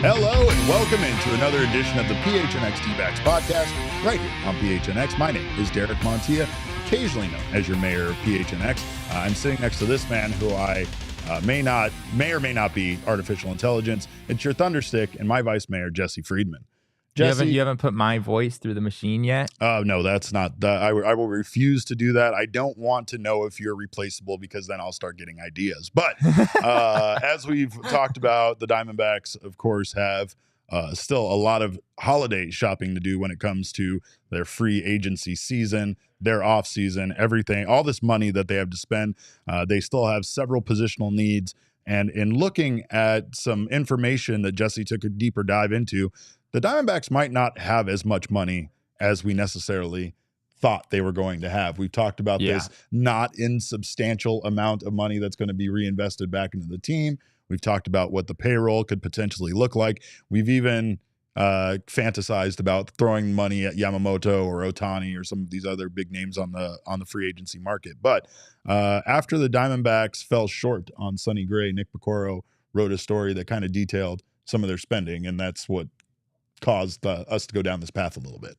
Hello and welcome into another edition of the PHNX D-Backs podcast right here on PHNX. My name is Derek Montilla, occasionally known as your mayor of PHNX. I'm sitting next to this man who I may or may not be artificial intelligence. It's your thunderstick and my vice mayor, Jesse Friedman. Jesse, you haven't put my voice through the machine yet? Oh, no, that's not. I will refuse to do that. I don't want to know if you're replaceable because then I'll start getting ideas. But as we've talked about, the Diamondbacks, of course, have still a lot of holiday shopping to do when it comes to their free agency season, their off season, everything, all this money that they have to spend. They still have several positional needs. And in looking at some information that Jesse took a deeper dive into, the Diamondbacks might not have as much money as we necessarily thought they were going to have. We've talked about this not insubstantial amount of money that's going to be reinvested back into the team. We've talked about what the payroll could potentially look like. We've even fantasized about throwing money at Yamamoto or Ohtani or some of these other big names on the free agency market. But after the Diamondbacks fell short on Sonny Gray, Nick Piecoro wrote a story that kind of detailed some of their spending, and that's what caused us to go down this path a little bit.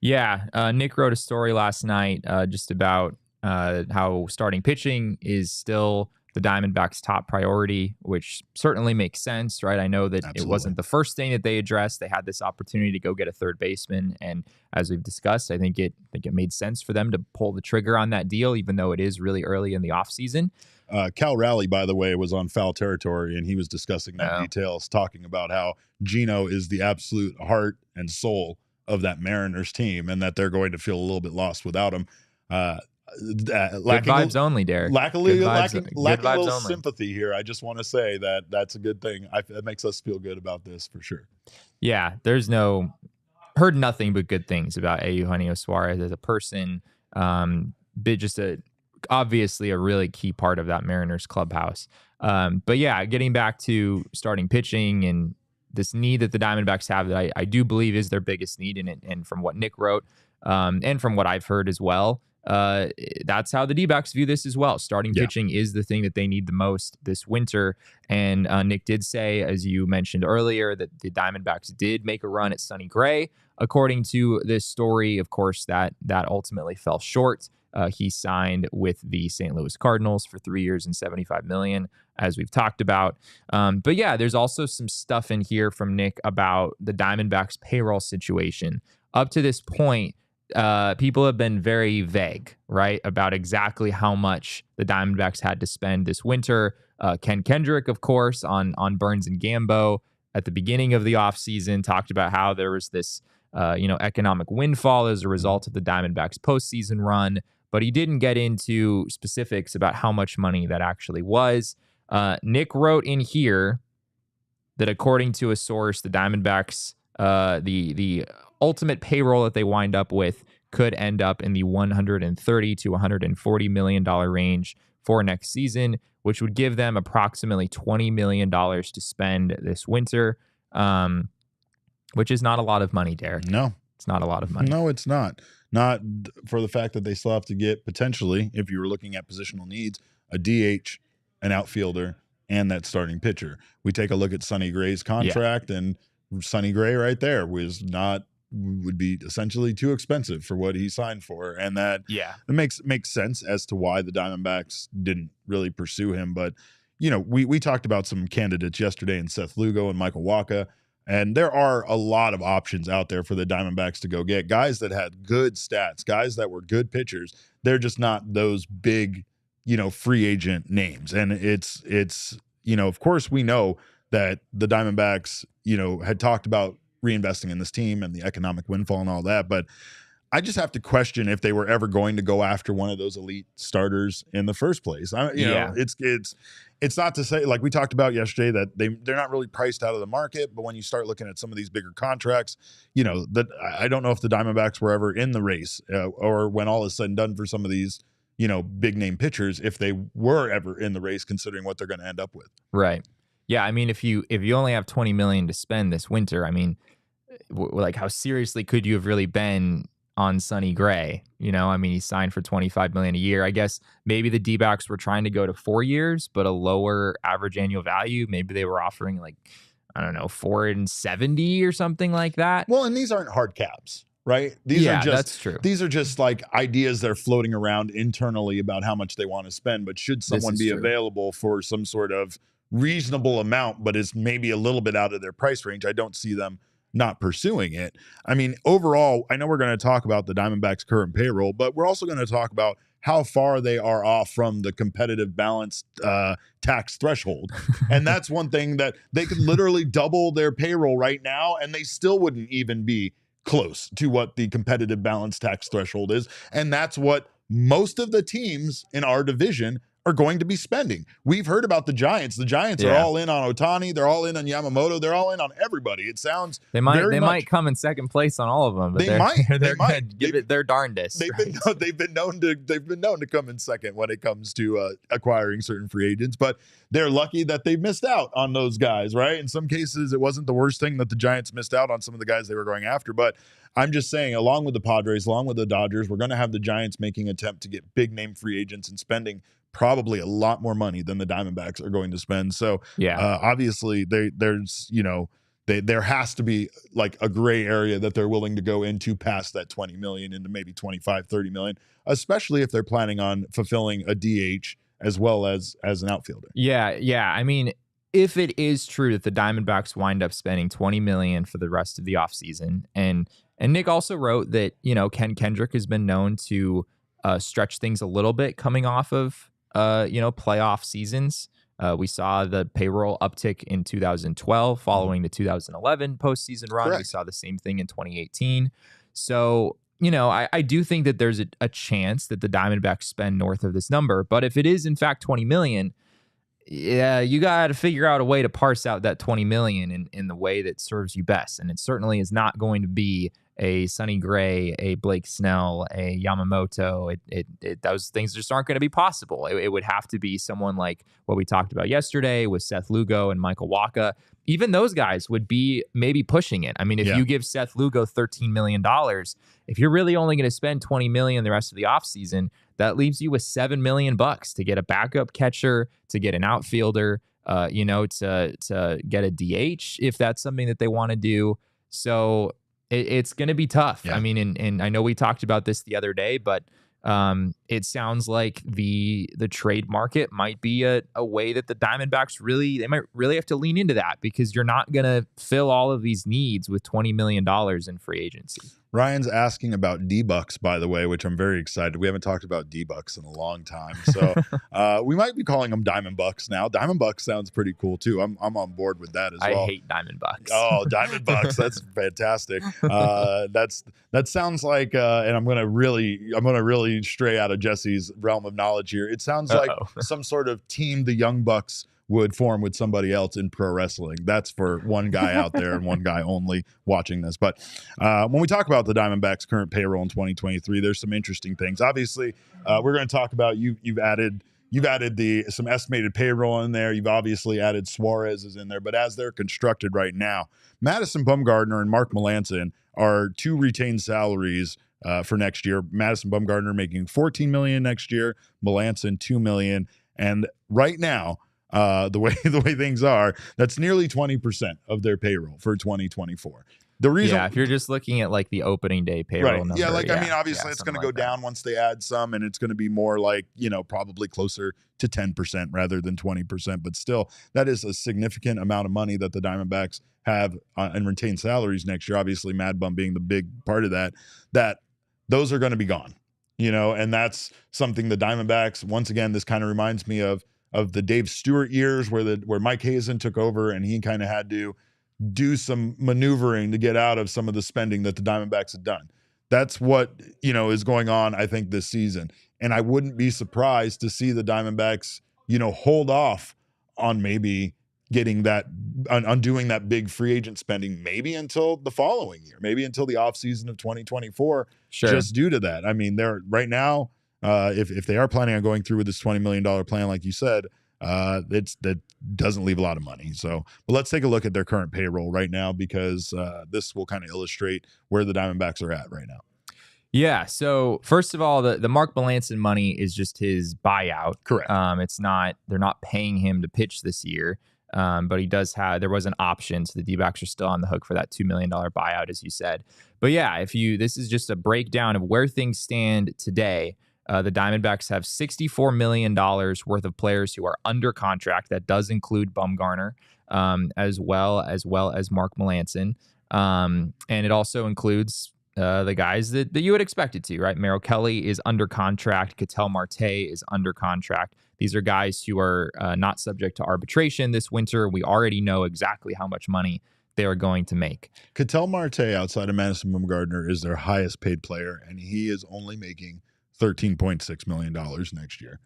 Yeah. Nick wrote a story last night just about how starting pitching is still the Diamondbacks' top priority, which certainly makes sense, right? I know that It wasn't the first thing that they addressed. They had this opportunity to go get a third baseman. And as we've discussed, I think it made sense for them to pull the trigger on that deal, even though it is really early in the offseason. Cal Raleigh, by the way, was on Foul Territory, and he was discussing that details, talking about how Gino is the absolute heart and soul of that Mariners team, and that they're going to feel a little bit lost without him. Good vibes only, Derek. Lacking a little sympathy here. I just want to say that that's a good thing. That makes us feel good about this for sure. Yeah, heard nothing but good things about Eugenio Suarez as a person. Obviously a really key part of that Mariners clubhouse. But yeah, getting back to starting pitching and this need that the Diamondbacks have that I do believe is their biggest need, and from what Nick wrote and from what I've heard as well, that's how the D-backs view this as well. Starting pitching is the thing that they need the most this winter. And Nick did say, as you mentioned earlier, that the Diamondbacks did make a run at Sonny Gray. According to this story, of course, that ultimately fell short. He signed with the St. Louis Cardinals for 3 years and $75 million, as we've talked about. But yeah, there's also some stuff in here from Nick about the Diamondbacks payroll situation. Up to this point, people have been very vague, right, about exactly how much the Diamondbacks had to spend this winter. Ken Kendrick, of course, on Burns and Gambo at the beginning of the offseason talked about how there was this economic windfall as a result of the Diamondbacks postseason run, but he didn't get into specifics about how much money that actually was. Nick wrote in here that according to a source, the Diamondbacks, the ultimate payroll that they wind up with could end up in the $130 to $140 million range for next season, which would give them approximately $20 million to spend this winter, which is not a lot of money, Derek. No. It's not a lot of money. No, it's not. Not for the fact that they still have to get, potentially, if you were looking at positional needs, a DH, an outfielder, and that starting pitcher. We take a look at Sonny Gray's contract, and Sonny Gray right there would be essentially too expensive for what he signed for. And that it makes sense as to why the Diamondbacks didn't really pursue him. But, we talked about some candidates yesterday in Seth Lugo and Michael Wacha. And there are a lot of options out there for the Diamondbacks to go get. Guys that had good stats, guys that were good pitchers. They're just not those big, free agent names. And it's of course we know that the Diamondbacks, had talked about reinvesting in this team and the economic windfall and all that. But I just have to question if they were ever going to go after one of those elite starters in the first place. You know, it's not to say, like we talked about yesterday, that they're not really priced out of the market. But when you start looking at some of these bigger contracts, you know, that I don't know if the Diamondbacks were ever in the race, or when all is said and done for some of these, you know, big name pitchers, if they were ever in the race, considering what they're going to end up with. Right. Yeah. I mean, if you only have $20 million to spend this winter, I mean, like how seriously could you have really been on Sonny Gray? You know, I mean, he signed for $25 million a year. I guess maybe the D-backs were trying to go to 4 years, but a lower average annual value. Maybe they were offering like, I don't know, 470 or something like that. Well, and these aren't hard caps, right? That's true. These are just like ideas that are floating around internally about how much they want to spend. But should someone be available for some sort of reasonable amount, but is maybe a little bit out of their price range, I don't see them not pursuing it. I mean, overall, I know we're going to talk about the Diamondbacks' current payroll, but we're also going to talk about how far they are off from the competitive balance tax threshold. And that's one thing that they could literally double their payroll right now, and they still wouldn't even be close to what the competitive balance tax threshold is. And that's what most of the teams in our division are going to be spending. We've heard about the Giants. The Giants are all in on Ohtani. They're all in on Yamamoto. They're all in on everybody. It sounds they might come in second place on all of them. But they might give it their darndest. They've been known to come in second when it comes to acquiring certain free agents, but they're lucky that they missed out on those guys, right? In some cases, it wasn't the worst thing that the Giants missed out on some of the guys they were going after, but I'm just saying, along with the Padres, along with the Dodgers, we're going to have the Giants making an attempt to get big name free agents and spending probably a lot more money than the Diamondbacks are going to spend. So obviously there's, you know, there has to be like a gray area that they're willing to go into past that 20 million into maybe 25, 30 million, especially if they're planning on fulfilling a DH as well as an outfielder. Yeah. I mean, if it is true that the Diamondbacks wind up spending 20 million for the rest of the offseason, and Nick also wrote that, you know, Ken Kendrick has been known to stretch things a little bit coming off of playoff seasons. We saw the payroll uptick in 2012 following the 2011 postseason run. Correct. We saw the same thing in 2018. So, you know, I do think that there's a chance that the Diamondbacks spend north of this number. But if it is, in fact, 20 million, yeah, you got to figure out a way to parse out that 20 million in the way that serves you best. And it certainly is not going to be a Sonny Gray, a Blake Snell, a Yamamoto. Those things just aren't going to be possible. It would have to be someone like what we talked about yesterday with Seth Lugo and Michael Wacha. Even those guys would be maybe pushing it. I mean, if you give Seth Lugo $13 million, if you're really only going to spend $20 million the rest of the offseason, that leaves you with $7 million to get a backup catcher, to get an outfielder, to get a DH if that's something that they want to do. So it's going to be tough. Yeah. I mean, and I know we talked about this the other day, but it sounds like the trade market might be a way that the Diamondbacks they might really have to lean into that, because you're not going to fill all of these needs with $20 million in free agency. Ryan's asking about D-Bucks, by the way, which I'm very excited. We haven't talked about D-Bucks in a long time. So we might be calling them Diamond Bucks now. Diamond Bucks sounds pretty cool too. I'm on board with that as well. I hate Diamond Bucks. Oh, Diamond Bucks. That's fantastic. That sounds like, and I'm gonna really stray out of Jesse's realm of knowledge here. It sounds like some sort of team the Young Bucks would form with somebody else in pro wrestling. That's for one guy out there and one guy only watching this. But when we talk about the Diamondbacks' current payroll in 2023, there's some interesting things. Obviously, we're going to talk about you've added some estimated payroll in there. You've obviously added Suarez is in there, but as they're constructed right now, Madison Bumgarner and Mark Melancon are two retained salaries for next year. Madison Bumgarner making $14 million next year, Melancon $2 million, and right now, the way things are, that's nearly 20% of their payroll for 2024. The reason, if you're just looking at like the opening day payroll number, I mean, obviously it's going to go down once they add some, and it's going to be more like, probably closer to 10% rather than 20%. But still, that is a significant amount of money that the Diamondbacks have in retained salaries next year. Obviously, Mad Bum being the big part of that those are going to be gone, and that's something the Diamondbacks, once again, this kind of reminds me of the Dave Stewart years where Mike Hazen took over and he kind of had to do some maneuvering to get out of some of the spending that the Diamondbacks had done. That's what, is going on, I think, this season. And I wouldn't be surprised to see the Diamondbacks, hold off on maybe getting that, undoing that big free agent spending, maybe until the following year, maybe until the offseason of 2024, just due to that. I mean, they're right now, if they are planning on going through with this $20 million plan, like you said, that doesn't leave a lot of money. So, but let's take a look at their current payroll right now, because this will kind of illustrate where the Diamondbacks are at right now. Yeah. So first of all, the Mark Melancon money is just his buyout. Correct. They're not paying him to pitch this year. But there was an option. So the D-backs are still on the hook for that $2 million buyout, as you said. But yeah, this is just a breakdown of where things stand today. The Diamondbacks have $64 million worth of players who are under contract. That does include Bumgarner, as well as Mark Melancon. And it also includes the guys that you would expect it to, right? Merrill Kelly is under contract. Ketel Marte is under contract. These are guys who are not subject to arbitration this winter. We already know exactly how much money they are going to make. Ketel Marte, outside of Madison Bumgarner, is their highest paid player, and he is only making $13.6 million next year.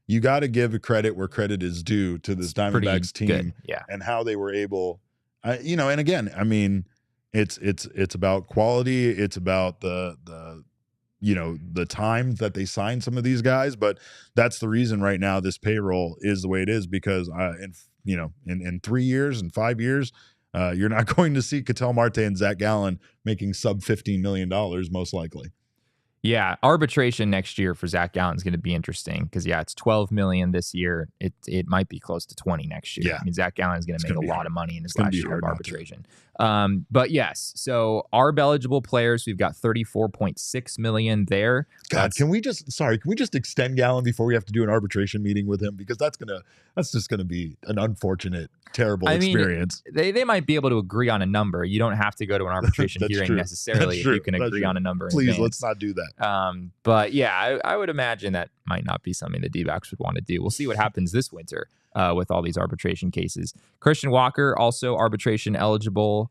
You got to give credit where credit is due to this Diamondbacks team, and how they were able, and again, I mean, it's about quality. It's about the time that they sign some of these guys, but that's the reason right now this payroll is the way it is, because in 3 years and 5 years, you're not going to see Ketel Marte and Zach Gallen making sub $15 million, most likely. Yeah, arbitration next year for Zach Gallen is going to be interesting, because it's $12 million this year. It might be close to 20 next year. Yeah. I mean, Zach Gallen is going to make a lot of money in his last year of arbitration. But yes, so ARB eligible players, we've got $34.6 million there. God, can we just extend Gallen before we have to do an arbitration meeting with him? Because that's just gonna be an unfortunate, terrible experience. They might be able to agree on a number. You don't have to go to an arbitration hearing necessarily if you can agree on a number. Please, let's not do that. But yeah, I would imagine that might not be something the D-backs would want to do. We'll see what happens this winter with all these arbitration cases. Christian Walker, also arbitration eligible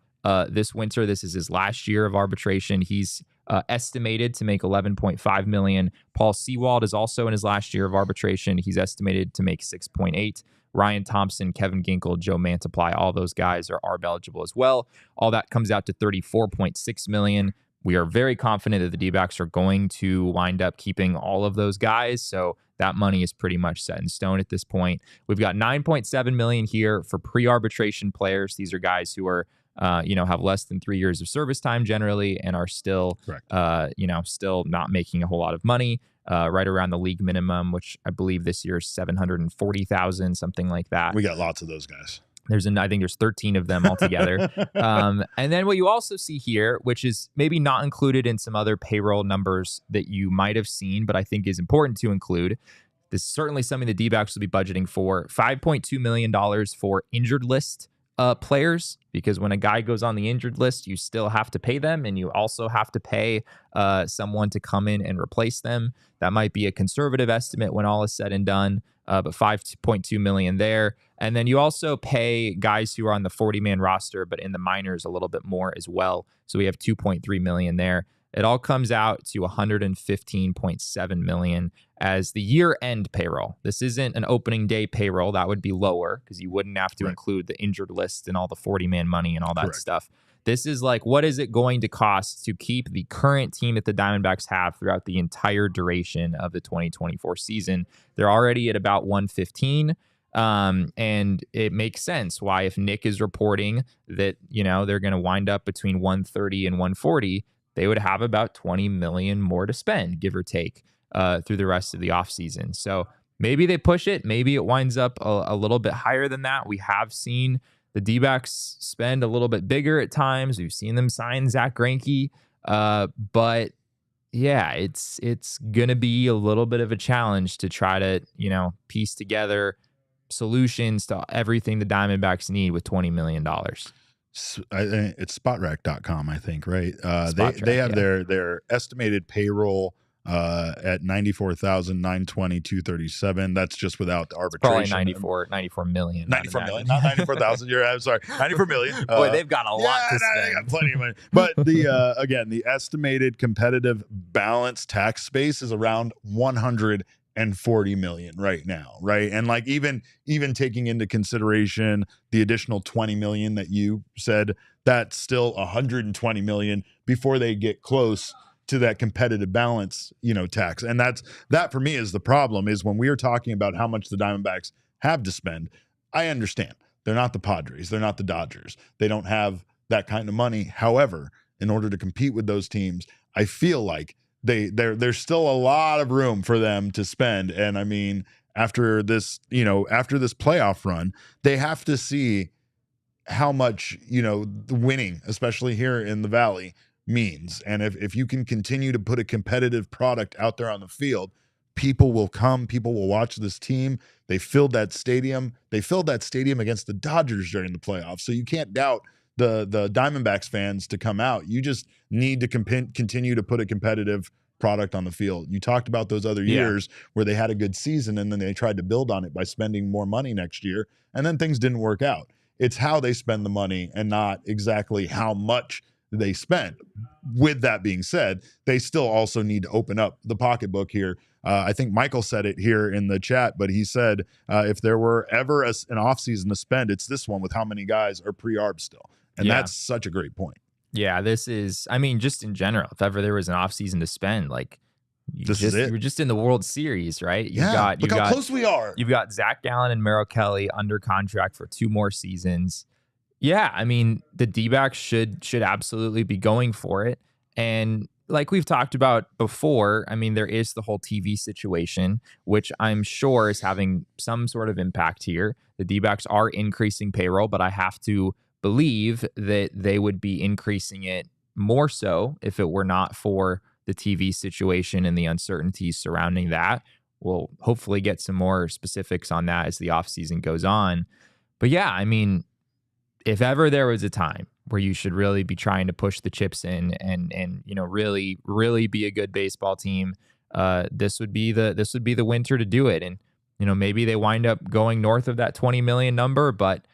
this winter. This is his last year of arbitration. He's estimated to make $11.5 million. Paul Sewald is also in his last year of arbitration. He's estimated to make $6.8. Ryan Thompson, Kevin Ginkel, Joe Mantiply, all those guys are ARB eligible as well. All that comes out to $34.6 million. We are very confident that the D-backs are going to wind up keeping all of those guys. So that money is pretty much set in stone at this point. We've got $9.7 million here for pre-arbitration players. These are guys who are have less than 3 years of service time generally, and are still, still not making a whole lot of money, right around the league minimum, which I believe this year is $740,000, something like that. We got lots of those guys. I think there's 13 of them altogether. And then what you also see here, which is maybe not included in some other payroll numbers that you might have seen, but I think is important to include. This is certainly something the D-backs will be budgeting for. $5.2 million for injured list players, because when a guy goes on the injured list, you still have to pay them, and you also have to pay someone to come in and replace them. That might be a conservative estimate when all is said and done, but $5.2 million there. And then you also pay guys who are on the 40-man roster, but in the minors a little bit more as well. So we have $2.3 million there. It all comes out to $115.7 million as the year-end payroll. This isn't an opening day payroll. That would be lower, because you wouldn't have to include the injured list and all the 40-man money and all that stuff. This is like, what is it going to cost to keep the current team that the Diamondbacks have throughout the entire duration of the 2024 season? They're already at about 115. And it makes sense why, if Nick is reporting that, they're going to wind up between 130 and 140, they would have about $20 million more to spend, give or take, through the rest of the offseason. So maybe they push it. Maybe it winds up a little bit higher than that. We have seen the D-backs spend a little bit bigger at times. We've seen them sign Zach Greinke. But yeah, it's going to be a little bit of a challenge to try to, piece together solutions to everything the Diamondbacks need with $20 million. It's spotrac.com, I think, right? They have their estimated payroll at 94,920,237. That's just without the Probably arbitration. 94 million. 94 million, not 94,000. I'm sorry, 94 million. Boy, they've got a lot to spend. They got plenty of money. But the again, the estimated competitive balance tax space is around 140 million right now, right? And like even taking into consideration the additional 20 million that you said, that's still 120 million before they get close to that competitive balance, tax. And that for me is the problem, is when we are talking about how much the Diamondbacks have to spend. I understand they're not the Padres, they're not the Dodgers, they don't have that kind of money. However, in order to compete with those teams, I feel like there's still a lot of room for them to spend. And I mean, after this playoff run, they have to see how much, winning, especially here in the Valley, means. And if you can continue to put a competitive product out there on the field, people will come, people will watch this team. They filled that stadium. They filled that stadium against the Dodgers during the playoffs. So you can't doubt the Diamondbacks fans to come out. You just need to continue to put a competitive product on the field. You talked about those other years where they had a good season and then they tried to build on it by spending more money next year, and then things didn't work out. It's how they spend the money and not exactly how much they spent. With that being said, they still also need to open up the pocketbook here. I think Michael said it here in the chat, but he said if there were ever an offseason to spend, it's this one, with how many guys are pre-arb still. And that's such a great point. Yeah, this is, I mean, just in general, if ever there was an offseason to spend, like, is it. You're just in the World Series, right? Look how close we are. You've got Zach Gallen and Merrill Kelly under contract for 2 more seasons. Yeah, I mean, the D-backs should absolutely be going for it. And like we've talked about before, I mean, there is the whole TV situation, which I'm sure is having some sort of impact here. The D-backs are increasing payroll, but I have to believe that they would be increasing it more so if it were not for the TV situation and the uncertainties surrounding that. We'll hopefully get some more specifics on that as the offseason goes on. But yeah, I mean, if ever there was a time where you should really be trying to push the chips in and really, really be a good baseball team, this would be the winter to do it. And maybe they wind up going north of that 20 million number, but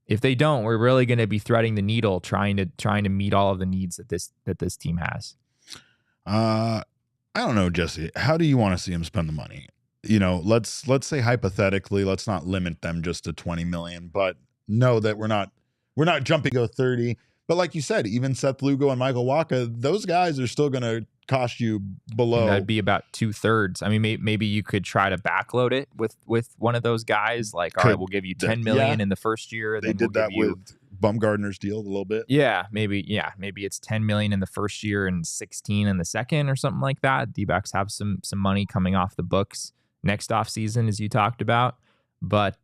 if they don't, we're really going to be threading the needle trying to meet all of the needs that this team has. I don't know, Jesse. How do you want to see them spend the money? Let's say hypothetically, let's not limit them just to 20 million, but know that we're not jumping to go 30. But like you said, even Seth Lugo and Michael Wacha, those guys are still going to cost you below. And that'd be about 2/3. I mean, maybe you could try to backload it with one of those guys. Like, all right, we'll give you 10 million in the first year. They did that with Bumgarner's deal a little bit. Yeah, maybe it's 10 million in the first year and 16 in the second or something like that. D-backs have some money coming off the books next offseason, as you talked about. But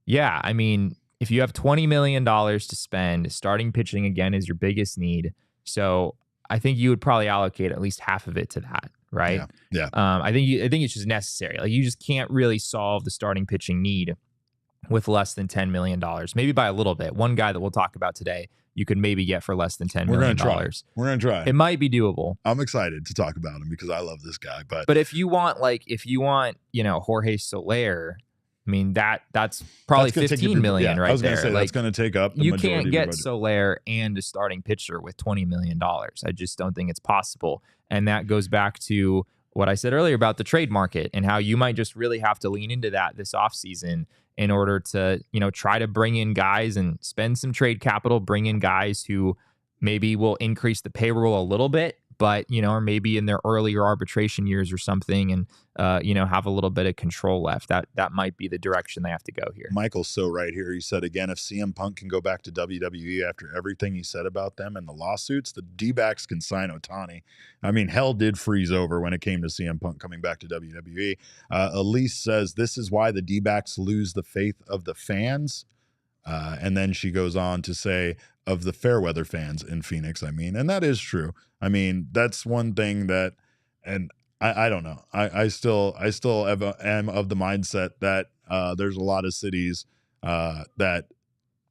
yeah, I mean, if you have $20 million to spend, starting pitching again is your biggest need. So I think you would probably allocate at least half of it to that, right? Yeah. I think it's just necessary. Like, you just can't really solve the starting pitching need with less than $10 million. Maybe by a little bit. One guy that we'll talk about today, you could maybe get for less than $10 million. We're gonna try. It might be doable. I'm excited to talk about him because I love this guy. But if you want Jorge Soler, I mean, that's probably 15 million right there. I was going to say, that's going to take up the majority. You can't get Soler and a starting pitcher with $20 million. I just don't think it's possible. And that goes back to what I said earlier about the trade market and how you might just really have to lean into that this offseason in order to, try to bring in guys and spend some trade capital, bring in guys who maybe will increase the payroll a little bit, but, or maybe in their earlier arbitration years or something and, have a little bit of control left. That might be the direction they have to go here. Michael's so right here. He said, again, if CM Punk can go back to WWE after everything he said about them and the lawsuits, the D-backs can sign Ohtani. I mean, hell did freeze over when it came to CM Punk coming back to WWE. Elise says, this is why the D-backs lose the faith of the fans. And then she goes on to say, of the Fairweather fans in Phoenix, I mean, and that is true. I mean, that's one thing that, and I don't know. I still am of the mindset that there's a lot of cities that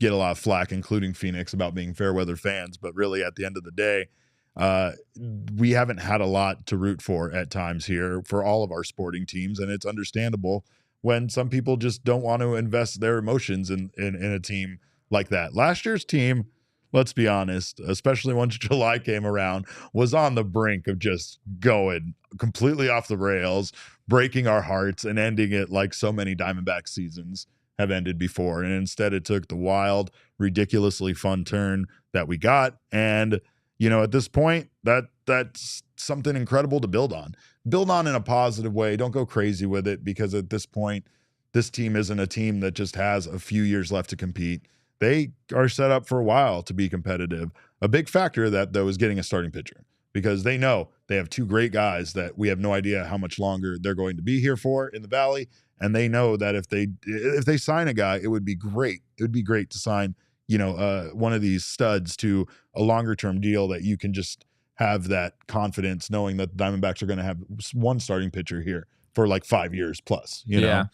get a lot of flack, including Phoenix, about being Fairweather fans. But really, at the end of the day, we haven't had a lot to root for at times here for all of our sporting teams, and it's understandable when some people just don't want to invest their emotions in a team like that. Last year's team, let's be honest, especially once July came around, was on the brink of just going completely off the rails, breaking our hearts, and ending it like so many Diamondback seasons have ended before. And instead, it took the wild, ridiculously fun turn that we got. And, at this point, that's something incredible to build on. Build on in a positive way. Don't go crazy with it, because at this point, this team isn't a team that just has a few years left to compete. They are set up for a while to be competitive. A big factor of that, though, is getting a starting pitcher, because they know they have two great guys that we have no idea how much longer they're going to be here for in the Valley. And they know that if they sign a guy, it would be great. It would be great to sign, one of these studs to a longer term deal that you can just have that confidence knowing that the Diamondbacks are going to have one starting pitcher here for like 5 years plus, know.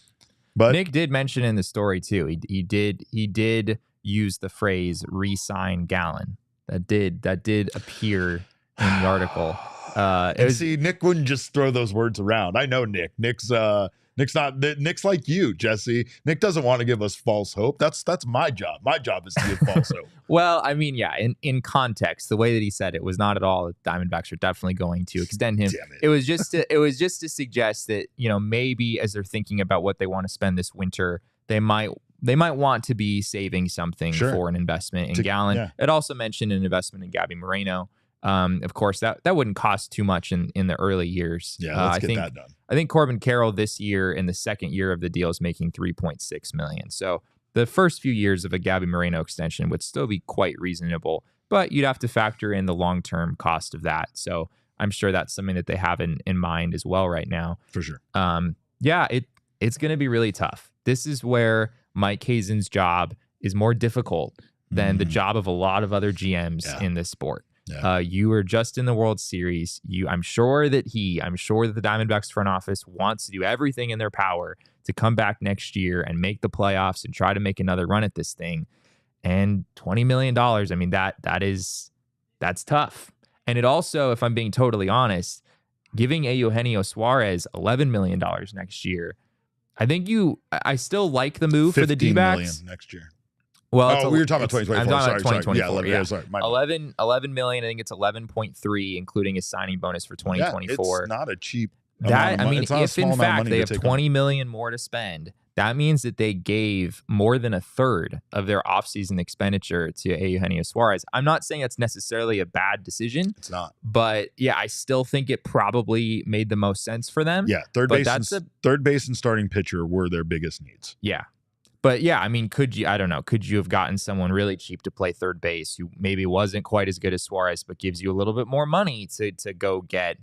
But Nick did mention in the story too. He did use the phrase "re-sign Gallon." That did appear in the article. Nick wouldn't just throw those words around. I know Nick. Nick's like you, Jesse. Nick doesn't want to give us false hope. That's my job. My job is to give false hope. Well, I mean, yeah, in context, the way that he said it was not at all. The Diamondbacks are definitely going to extend him. Damn it. It was just to suggest that, maybe as they're thinking about what they want to spend this winter, they might want to be saving something for an investment in Gallon. Yeah. It also mentioned an investment in Gabby Moreno. Of course, that wouldn't cost too much in the early years. Yeah, let's get that done. I think Corbin Carroll this year, in the second year of the deal, is making $3.6 million. So the first few years of a Gabby Moreno extension would still be quite reasonable, but you'd have to factor in the long-term cost of that. So I'm sure that's something that they have in mind as well right now. For sure. It's going to be really tough. This is where Mike Hazen's job is more difficult than the job of a lot of other GMs in this sport. Yeah. You were just in the World Series. I'm sure that the Diamondbacks front office wants to do everything in their power to come back next year and make the playoffs and try to make another run at this thing. And $20 million, I mean, that's tough. And it also, if I'm being totally honest, giving Eugenio Suarez $11 million next year, I still like the move for the D-backs. $15 million next year. Well, we were talking about 2024. I'm talking about 2024. Yeah, sorry. 11 million. I think it's 11.3, including a signing bonus for 2024. It's not a cheap. If in fact they have 20 million more to spend, that means that they gave more than a third of their offseason expenditure to Eugenio Suarez. I'm not saying that's necessarily a bad decision. It's not. But yeah, I still think it probably made the most sense for them. Yeah, third base and starting pitcher were their biggest needs. Yeah. But yeah, I mean, could you have gotten someone really cheap to play third base who maybe wasn't quite as good as Suarez, but gives you a little bit more money to go get,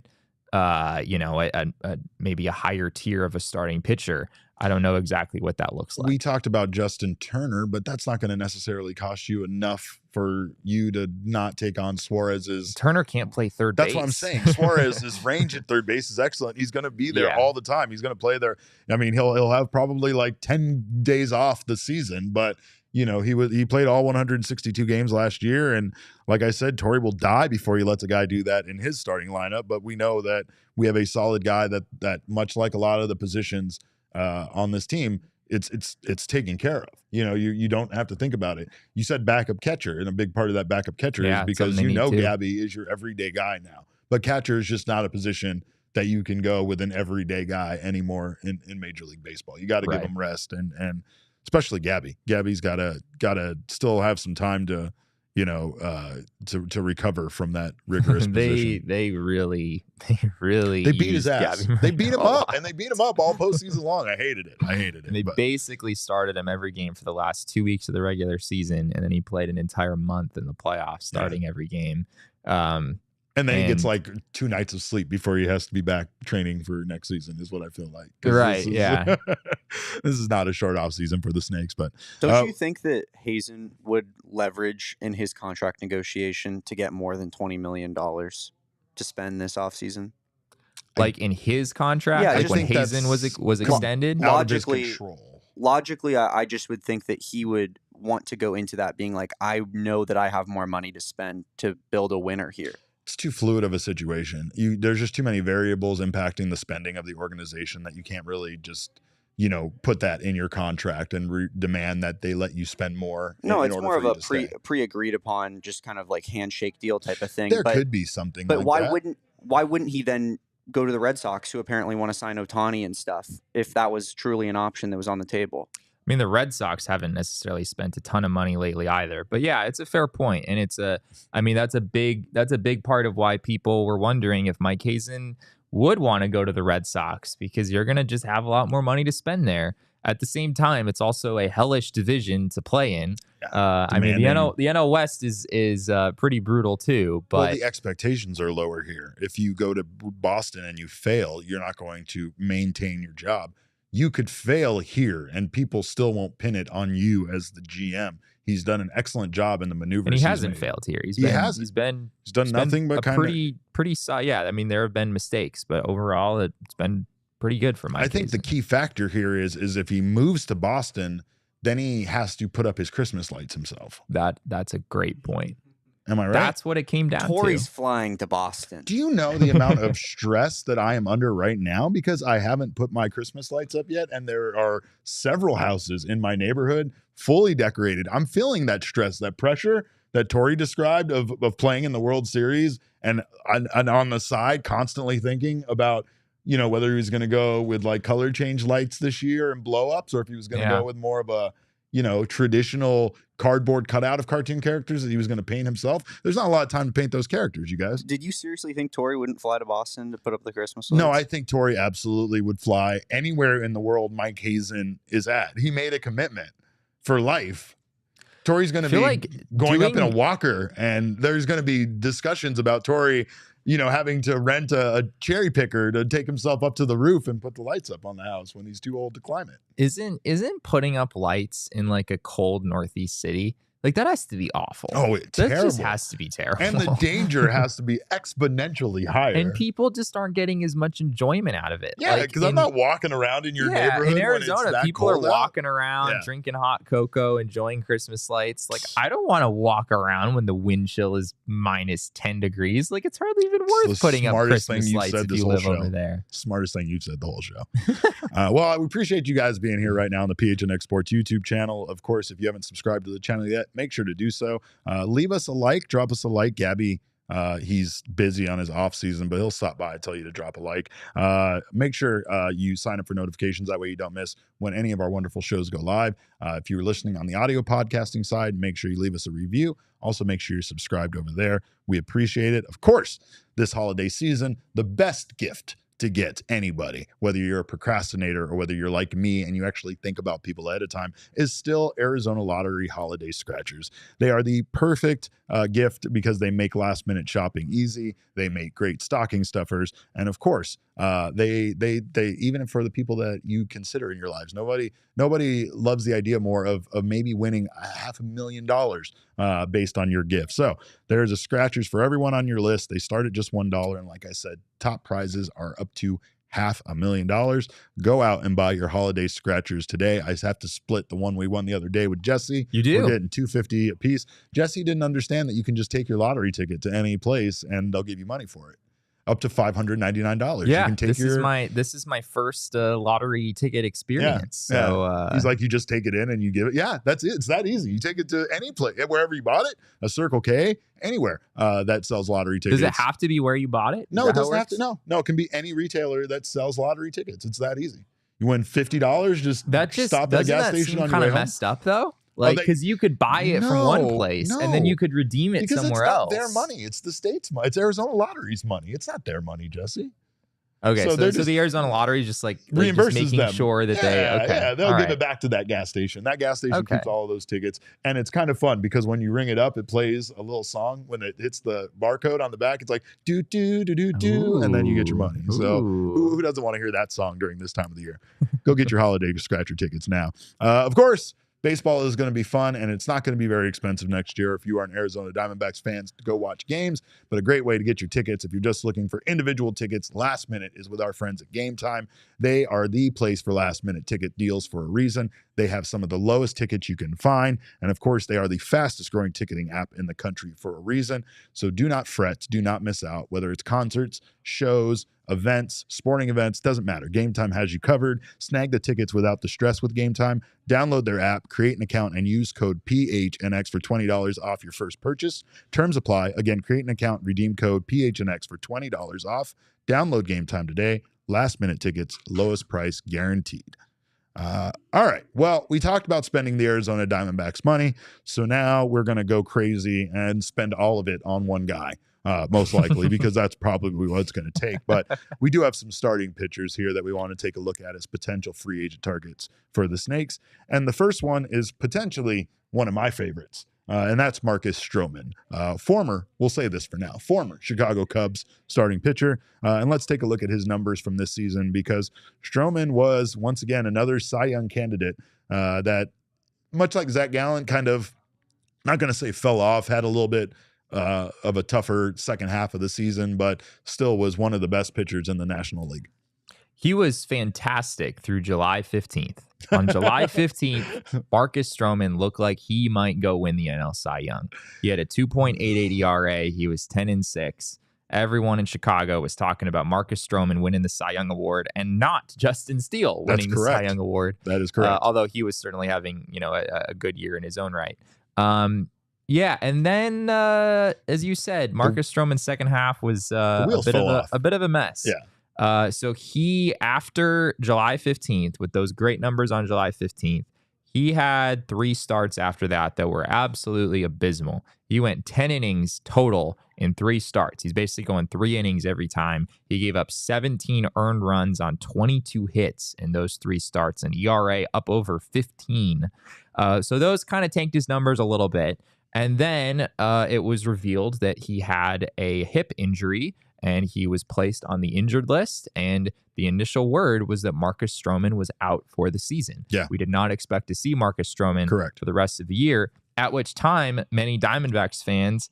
maybe a higher tier of a starting pitcher? I don't know exactly what that looks like. We talked about Justin Turner, but that's not going to necessarily cost you enough for you to not take on Suarez's. Turner can't play third base. That's what I'm saying. Suarez's range at third base is excellent. He's going to be there all the time. He's going to play there. I mean, he'll have probably like 10 days off the season, but he played all 162 games last year. And like I said, Torrey will die before he lets a guy do that in his starting lineup. But we know that we have a solid guy that much like a lot of the positions on this team, it's taken care of. You don't have to think about it. You said backup catcher, and a big part of that backup catcher is because Gabby is your everyday guy now. But catcher is just not a position that you can go with an everyday guy anymore in Major League Baseball. You got to give him rest, and especially Gabby. Gabby's got to still have some time to to recover from that rigorous position. They really beat his ass. They beat him up, and they beat him up all postseason long. I hated it. And they basically started him every game for the last 2 weeks of the regular season, and then he played an entire month in the playoffs, starting every game. And then he gets like 2 nights of sleep before he has to be back training for next season, is what I feel like. Right, This is not a short off season for the Snakes. But don't you think that Hazen would leverage in his contract negotiation to get more than $20 million to spend this offseason? Like in his contract? Yeah, like when Hazen was extended? Logically, I just would think that he would want to go into that being like, I know that I have more money to spend to build a winner here. It's too fluid of a situation. There's just too many variables impacting the spending of the organization that you can't really just, put that in your contract and demand that they let you spend more. No, in it's order more for of you a to stay. pre-agreed upon, just kind of like handshake deal type of thing. There could be something but like why that. wouldn't he then go to the Red Sox, who apparently want to sign Ohtani and stuff, if that was truly an option that was on the table? I mean, the Red Sox haven't necessarily spent a ton of money lately either. But yeah, it's a fair point, and that's a big part of why people were wondering if Mike Hazen would want to go to the Red Sox, because you're going to just have a lot more money to spend there. At the same time, it's also a hellish division to play in. I mean, the NL West is pretty brutal too. But the expectations are lower here. If you go to Boston and you fail, you're not going to maintain your job. You could fail here and people still won't pin it on you as the GM. He's done an excellent job in the maneuvers. And he hasn't failed here. He's done nothing but kind of pretty. Yeah, I mean, there have been mistakes, but overall, it's been pretty good for Mike. I think the key factor here is if he moves to Boston, then he has to put up his Christmas lights himself. That's a great point. Am I right? That's what it came down to. Torrey's flying to Boston. Do you know the amount of stress that I am under right now because I haven't put my Christmas lights up yet, and there are several houses in my neighborhood fully decorated? I'm feeling that stress, that pressure that Torrey described of playing in the World Series, and on the side constantly thinking about, whether he was going to go with like color change lights this year and blow ups, or if he was going to go with more of a traditional cardboard cutout of cartoon characters that he was going to paint himself. There's not a lot of time to paint those characters, you guys. Did you seriously think Torrey wouldn't fly to Boston to put up the Christmas lights? No, I think Torrey absolutely would fly anywhere in the world Mike Hazen is at. He made a commitment for life. Torrey's going to be going up in a walker, and there's going to be discussions about Torrey, having to rent a cherry picker to take himself up to the roof and put the lights up on the house when he's too old to climb it. Isn't putting up lights in like a cold Northeast city, like that has to be awful? Oh, it's terrible. That just has to be terrible. And the danger has to be exponentially higher. And people just aren't getting as much enjoyment out of it. Yeah, because I'm not walking around in your neighborhood. In Arizona, people are walking around, Yeah. drinking hot cocoa, enjoying Christmas lights. Like, I don't want to walk around when the wind chill is minus 10 degrees. Like, it's hardly even worth putting up Christmas lights if you live over there. Smartest thing you've said the whole show. Well, we appreciate you guys being here right now on the PHNX Sports YouTube channel. Of course, if you haven't subscribed to the channel yet, make sure to do so. Leave us a like, drop us a like. Gabby, he's busy on his off season, but he'll stop by and tell you to drop a like. Make sure you sign up for notifications. That way you don't miss when any of our wonderful shows go live. If you're listening on the audio podcasting side, make sure you leave us a review. Also, make sure you're subscribed over there. We appreciate it. Of course, this holiday season, the best gift to get anybody, whether you're a procrastinator or whether you're like me and you actually think about people ahead of time, is still Arizona Lottery Holiday Scratchers. They are the perfect gift because they make last minute shopping easy. They make great stocking stuffers. And of course, they even for the people that you consider in your lives, nobody loves the idea more of maybe winning $500,000 based on your gift. So there's a scratchers for everyone on your list. They start at just $1. And like I said, top prizes are up to $500,000. Go out and buy your holiday scratchers today. I just have to split the one we won the other day with Jesse. You do. We're getting $250 a piece. Jesse didn't understand that you can just take your lottery ticket to any place and they'll give you money for it. Up to $599. Yeah, you can take this is my first lottery ticket experience. Yeah, so he's like, you just take it in and you give it. Yeah, that's it. It's that easy. You take it to any place, wherever you bought it, a Circle K, anywhere that sells lottery tickets. Does it have to be where you bought it? No, it doesn't have to. No, it can be any retailer that sells lottery tickets. It's that easy. You win $50. Just stop at a gas station on your way home. Kind of messed up though. Like, because you could buy it from one place and then you could redeem it somewhere else. It's not their money. It's the state's money. It's Arizona Lottery's money. It's not their money, Jesse. Okay, so the Arizona Lottery is just like reimburses just making them. sure that they'll give it back to that gas station. That gas station keeps all of those tickets. And it's kind of fun because when you ring it up, it plays a little song. When it hits the barcode on the back, it's like, do, do, do, do, do, and then you get your money. So who doesn't want to hear that song during this time of the year? Go get your holiday scratcher tickets now. Of course, baseball is going to be fun, and it's not going to be very expensive next year if you are an Arizona Diamondbacks fans to go watch games, but a great way to get your tickets if you're just looking for individual tickets last minute is with our friends at Game Time. They are the place for last minute ticket deals for a reason. They have some of the lowest tickets you can find. And of course, they are the fastest growing ticketing app in the country for a reason. So do not fret, do not miss out, whether it's concerts, shows, events, sporting events, doesn't matter. Game Time has you covered. Snag the tickets without the stress with Game Time. Download their app, create an account, and use code PHNX for $20 off your first purchase. Terms apply. Again, create an account, redeem code PHNX for $20 off. Download Game Time today. Last minute tickets, lowest price guaranteed. All right. Well, we talked about spending the Arizona Diamondbacks money. So now we're going to go crazy and spend all of it on one guy. Most likely, because that's probably what it's going to take. But we do have some starting pitchers here that we want to take a look at as potential free agent targets for the Snakes. And the first one is potentially one of my favorites, and that's Marcus Stroman, we'll say this for now, former Chicago Cubs starting pitcher. And let's take a look at his numbers from this season, because Stroman was, once again, another Cy Young candidate that, much like Zach Gallen, kind of, not going to say fell off, had a little bit of a tougher second half of the season, but still was one of the best pitchers in the National League. He was fantastic through July 15th. On July 15th, Marcus Stroman looked like he might go win the NL Cy Young. He had a 2.88 ERA. He was 10-6. Everyone in Chicago was talking about Marcus Stroman winning the Cy Young Award, and not Justin Steele winning the Cy Young Award. That is correct. Although he was certainly having, a good year in his own right. Yeah, and then as you said, Marcus Stroman's second half was a bit of a mess. Yeah. So he, after July 15th, with those great numbers on July 15th, he had 3 starts after that were absolutely abysmal. He went 10 innings total in 3 starts. He's basically going 3 innings every time. He gave up 17 earned runs on 22 hits in those 3 starts, and ERA up over 15. So those kind of tanked his numbers a little bit. And then it was revealed that he had a hip injury, and he was placed on the injured list. And the initial word was that Marcus Stroman was out for the season. Yeah. We did not expect to see Marcus Stroman for the rest of the year, at which time many Diamondbacks fans,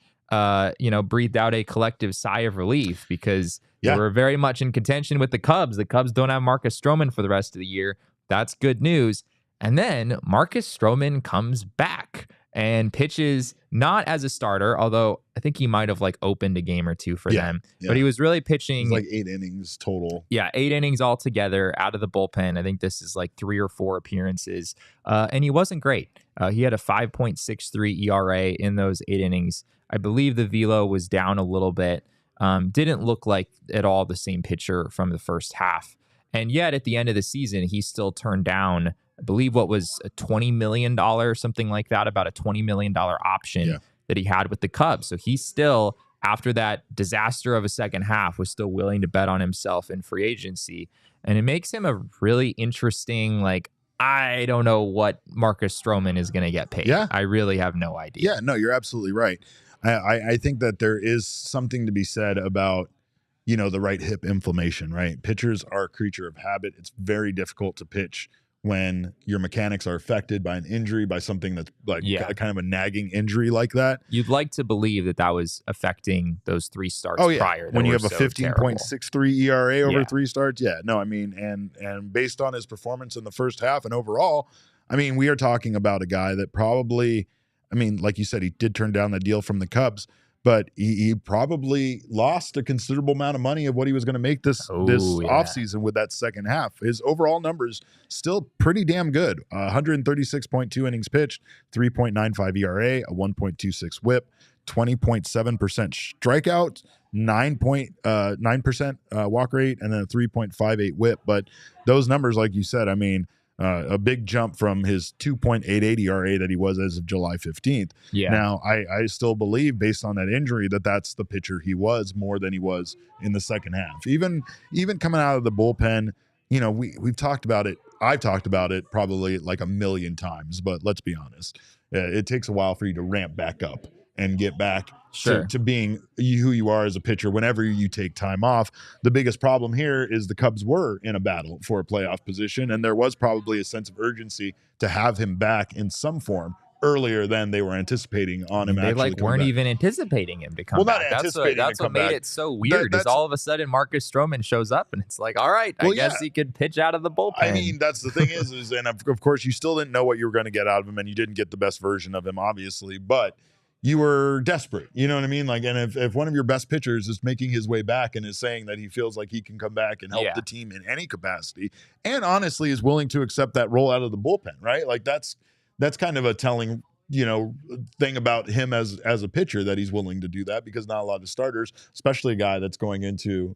breathed out a collective sigh of relief, because they were very much in contention with the Cubs. The Cubs don't have Marcus Stroman for the rest of the year. That's good news. And then Marcus Stroman comes back and pitches not as a starter, although I think he might have opened a game or 2 for them. Yeah. But he was really pitching. It was 8 innings total. Yeah, 8 innings altogether out of the bullpen. I think this is 3 or 4 appearances. And he wasn't great. He had a 5.63 ERA in those 8 innings. I believe the velo was down a little bit. Didn't look like at all the same pitcher from the first half. And yet at the end of the season, he still turned down, I believe, what was a $20 million, something like that, about a $20 million option that he had with the Cubs. So he still, after that disaster of a second half, was still willing to bet on himself in free agency. And it makes him a really interesting, I don't know what Marcus Stroman is going to get paid. Yeah. I really have no idea. Yeah, no, you're absolutely right. I think that there is something to be said about, the right hip inflammation, right? Pitchers are a creature of habit. It's very difficult to pitch when your mechanics are affected by an injury, by something that's kind of a nagging injury like that. You'd like to believe that was affecting those 3 starts prior. When you have a 15.63 ERA over 3 starts. Yeah, no, I mean, and based on his performance in the first half and overall, I mean, we are talking about a guy that probably, like you said, he did turn down the deal from the Cubs, but he probably lost a considerable amount of money of what he was going to make this offseason with that second half. His overall numbers still pretty damn good. 136.2 innings pitched, 3.95 ERA, a 1.26 whip, 20.7% strikeout, 9% walk rate, and then a 3.58 whip. But those numbers, like you said, a big jump from his 2.88 ERA that he was as of July 15th. Yeah. Now, I still believe, based on that injury, that's the pitcher he was more than he was in the second half. Even coming out of the bullpen, we've talked about it. I've talked about it probably a million times, but let's be honest. It takes a while for you to ramp back up and get back to being who you are as a pitcher whenever you take time off. The biggest problem here is the Cubs were in a battle for a playoff position, and there was probably a sense of urgency to have him back in some form earlier than they were anticipating on him. They actually weren't back. even anticipating him to come back. That's what made it so weird. Is all of a sudden Marcus Stroman shows up and it's like, all right, I guess he could pitch out of the bullpen. I mean, that's the thing is and of course you still didn't know what you were going to get out of him, and you didn't get the best version of him, obviously, but you were desperate. You know what I mean? Like, and if one of your best pitchers is making his way back and is saying that he feels like he can come back and help the team in any capacity, and honestly is willing to accept that role out of the bullpen, right? Like that's kind of a telling, thing about him as a pitcher, that he's willing to do that, because not a lot of starters, especially a guy that's going into,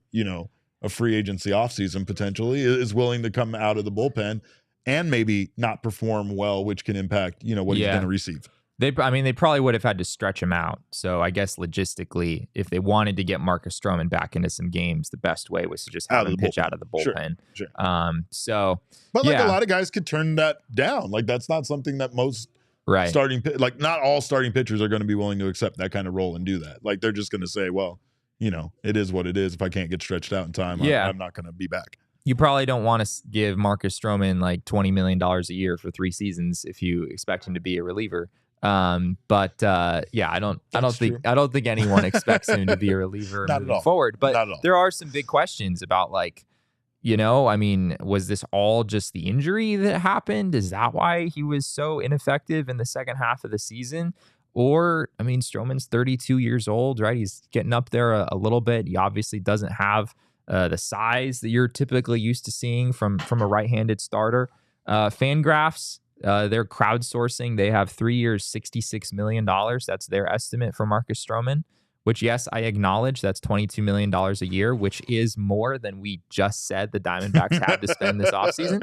a free agency offseason potentially, is willing to come out of the bullpen and maybe not perform well, which can impact, what he's going to receive. They probably would have had to stretch him out. So I guess logistically, if they wanted to get Marcus Stroman back into some games, the best way was to just have him pitch out of the bullpen. Sure. But a lot of guys could turn that down. Like, that's not something that most not all starting pitchers are going to be willing to accept that kind of role and do that. Like, they're just going to say, well, it is what it is. If I can't get stretched out in time, I'm not going to be back. You probably don't want to give Marcus Stroman like $20 million a year for 3 seasons if you expect him to be a reliever. I don't think anyone expects him to be a reliever moving forward. But there are some big questions about, like, was this all just the injury that happened? Is that why he was so ineffective in the second half of the season? Or, Stroman's 32 years old, right? He's getting up there a little bit. He obviously doesn't have the size that you're typically used to seeing from a right-handed starter. Fangraphs, they're crowdsourcing. They have 3 years, $66 million. That's their estimate for Marcus Stroman, which, yes, I acknowledge that's $22 million a year, which is more than we just said the Diamondbacks had to spend this offseason.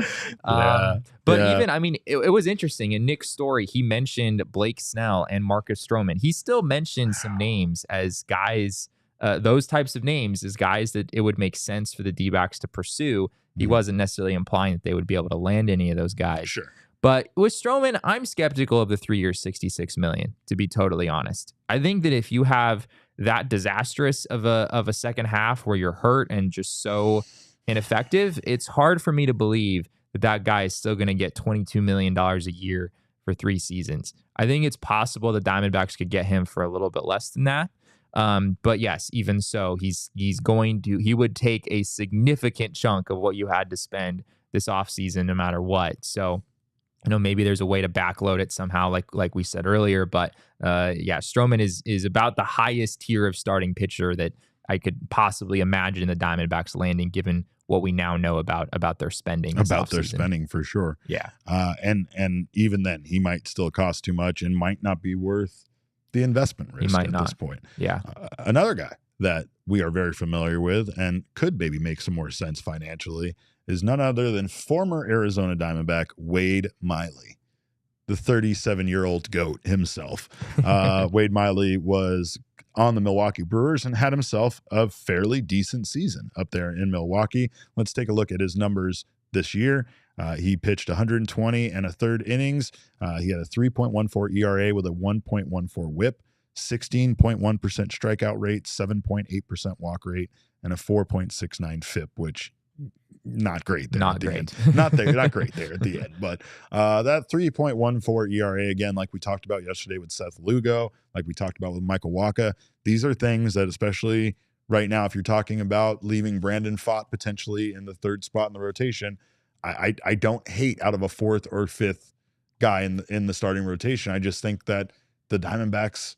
It was interesting. In Nick's story, he mentioned Blake Snell and Marcus Stroman. He still mentioned some names as guys, those types of names as guys that it would make sense for the D-backs to pursue. He wasn't necessarily implying that they would be able to land any of those guys. Sure. But with Stroman, I'm skeptical of the 3 years, $66 million, to be totally honest. I think that if you have that disastrous of a second half where you're hurt and just so ineffective, it's hard for me to believe that guy is still going to get $22 million a year for 3 seasons. I think it's possible the Diamondbacks could get him for a little bit less than that. But yes, even so, he would take a significant chunk of what you had to spend this offseason, no matter what. So, maybe there's a way to backload it somehow, like we said earlier. But Stroman is about the highest tier of starting pitcher that I could possibly imagine the Diamondbacks landing, given what we now know about their spending. Their spending, for sure. Yeah. And even then, he might still cost too much and might not be worth the investment risk at this point. Yeah. Another guy that we are very familiar with and could maybe make some more sense financially is none other than former Arizona Diamondback Wade Miley, the 37-year-old GOAT himself. Wade Miley was on the Milwaukee Brewers and had himself a fairly decent season up there in Milwaukee. Let's take a look at his numbers this year. He pitched 120 and a third innings. He had a 3.14 ERA with a 1.14 whip, 16.1% strikeout rate, 7.8% walk rate, and a 4.69 FIP, which not great there. Not great. Not great there at the end. But that 3.14 ERA, again, like we talked about yesterday with Seth Lugo, like we talked about with Michael Wacha, these are things that, especially right now, if you're talking about leaving Brandon Pfaadt potentially in the 3rd spot in the rotation, I don't hate out of a 4th or 5th guy in the starting rotation. I just think that the Diamondbacks,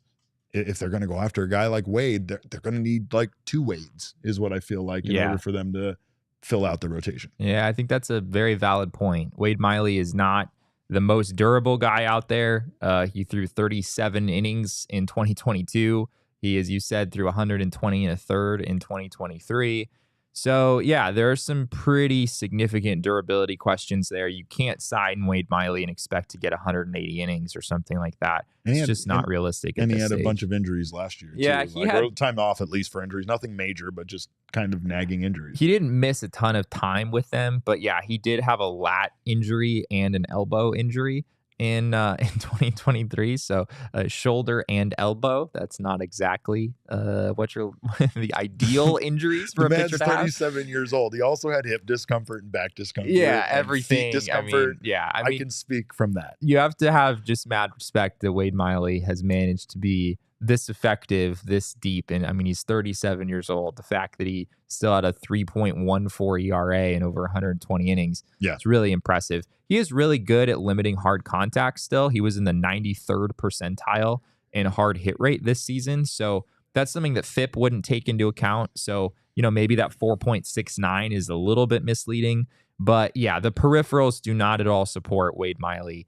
if they're going to go after a guy like Wade, they're going to need like 2 Wades, is what I feel like, in order for them to fill out the rotation. Yeah, I think that's a very valid point. Wade Miley is not the most durable guy out there. He threw 37 innings in 2022. He, as you said, threw 120 and a third in 2023. So, yeah, there are some pretty significant durability questions there. You can't sign Wade Miley and expect to get 180 innings or something like that. It's just not realistic. And he had a bunch of injuries last year, too. Yeah, he had time off, at least, for injuries. Nothing major, but just kind of nagging injuries. He didn't miss a ton of time with them, but yeah, he did have a lat injury and an elbow injury. in 2023. So shoulder and elbow. That's not exactly what your the ideal injuries for The a pitcher man's to have. 37 years old. He also had hip discomfort and back discomfort. Yeah, and everything. feet discomfort. I mean, I can speak from that. you have to have just mad respect that Wade Miley has managed to be this effective, this deep. And I mean, he's 37 years old. The fact that he still had a 3.14 ERA in over 120 innings, it's really impressive. He is really good at limiting hard contact still. He was in the 93rd percentile in hard hit rate this season. So that's something that FIP wouldn't take into account. So, maybe that 4.69 is a little bit misleading. But yeah, the peripherals do not at all support Wade Miley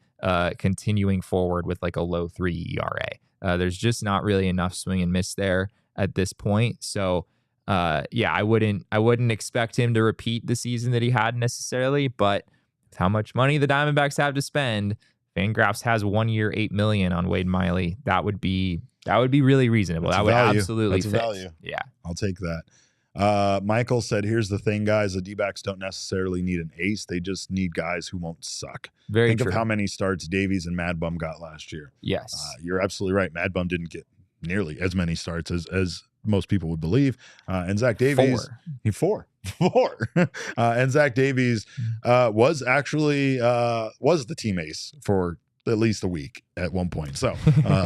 continuing forward with like a low 3 ERA. There's just not really enough swing and miss there at this point. So I wouldn't expect him to repeat the season that he had necessarily, but with how much money the Diamondbacks have to spend, Fangraphs has 1 year, $8 million on Wade Miley. That would be really reasonable. That would absolutely fit. Value. Yeah. I'll take that. Michael said, here's the thing, guys. The D-backs don't necessarily need an ace. They just need guys who won't suck. Think of how many starts Davies and Mad Bum got last year. Yes. You're absolutely right. Mad Bum didn't get nearly as many starts as most people would believe. And Zach Davies, four. And Zach Davies was actually was the team ace for at least a week at one point. So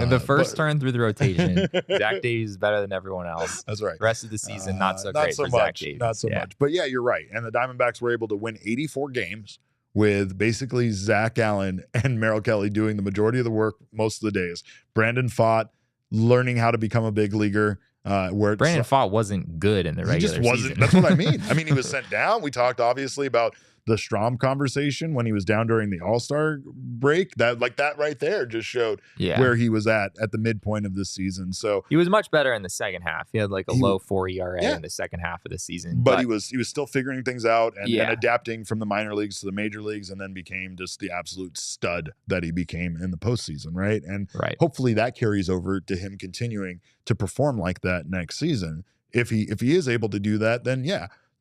in the first turn through the rotation, Zach Davies is better than everyone else. That's right. The rest of the season, not so great for Zach Davies. Not so much. But yeah, you're right. And the Diamondbacks were able to win 84 games with basically Zach Allen and Merrill Kelly doing the majority of the work most of the days. Brandon Pfaadt learning how to become a big leaguer. Where Brandon Pfaadt wasn't good in the regular season. He just wasn't. That's what I mean. I mean, he was sent down. We talked obviously about the Strom conversation when he was down during the All-Star break. That right there just showed where he was at the midpoint of this season. So he was much better in the second half. He had like a low 4 ERA in the second half of the season. But he was still figuring things out and adapting from the minor leagues to the major leagues, and then became just the absolute stud that he became in the postseason, right? And hopefully that carries over to him continuing to perform like that next season. If he is able to do that, then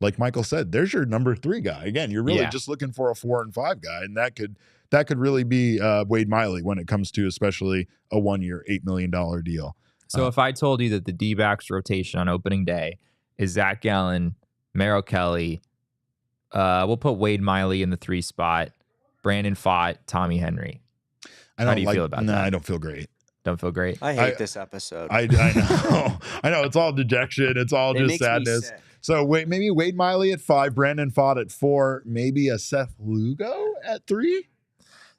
like Michael said, there's your number 3 guy. Again, you're really just looking for a 4 and 5 guy, and that could really be Wade Miley when it comes to especially a 1 year, $8 million deal. So if I told you that the D-backs rotation on opening day is Zach Gallen, Merrill Kelly, we'll put Wade Miley in the 3 spot, Brandon Pfaadt, Tommy Henry. How do you feel about that? I don't feel great. Don't feel great. I hate this episode. I know. I know. It's all dejection. It's all just sadness. So maybe Wade Miley at 5, Brandon Pfaadt at 4, maybe a Seth Lugo at 3.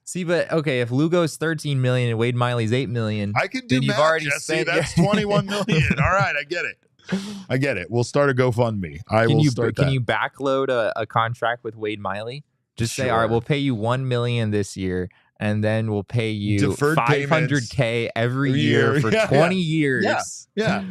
See, but okay, if Lugo's 13 million and Wade Miley's 8 million, I can do math, already Jesse. That's 21 million. All right, I get it. We'll start a GoFundMe. Can you backload a contract with Wade Miley? Just say, all right, we'll pay you 1 million this year, and then we'll pay you deferred $500K every year for 20 years. Yeah.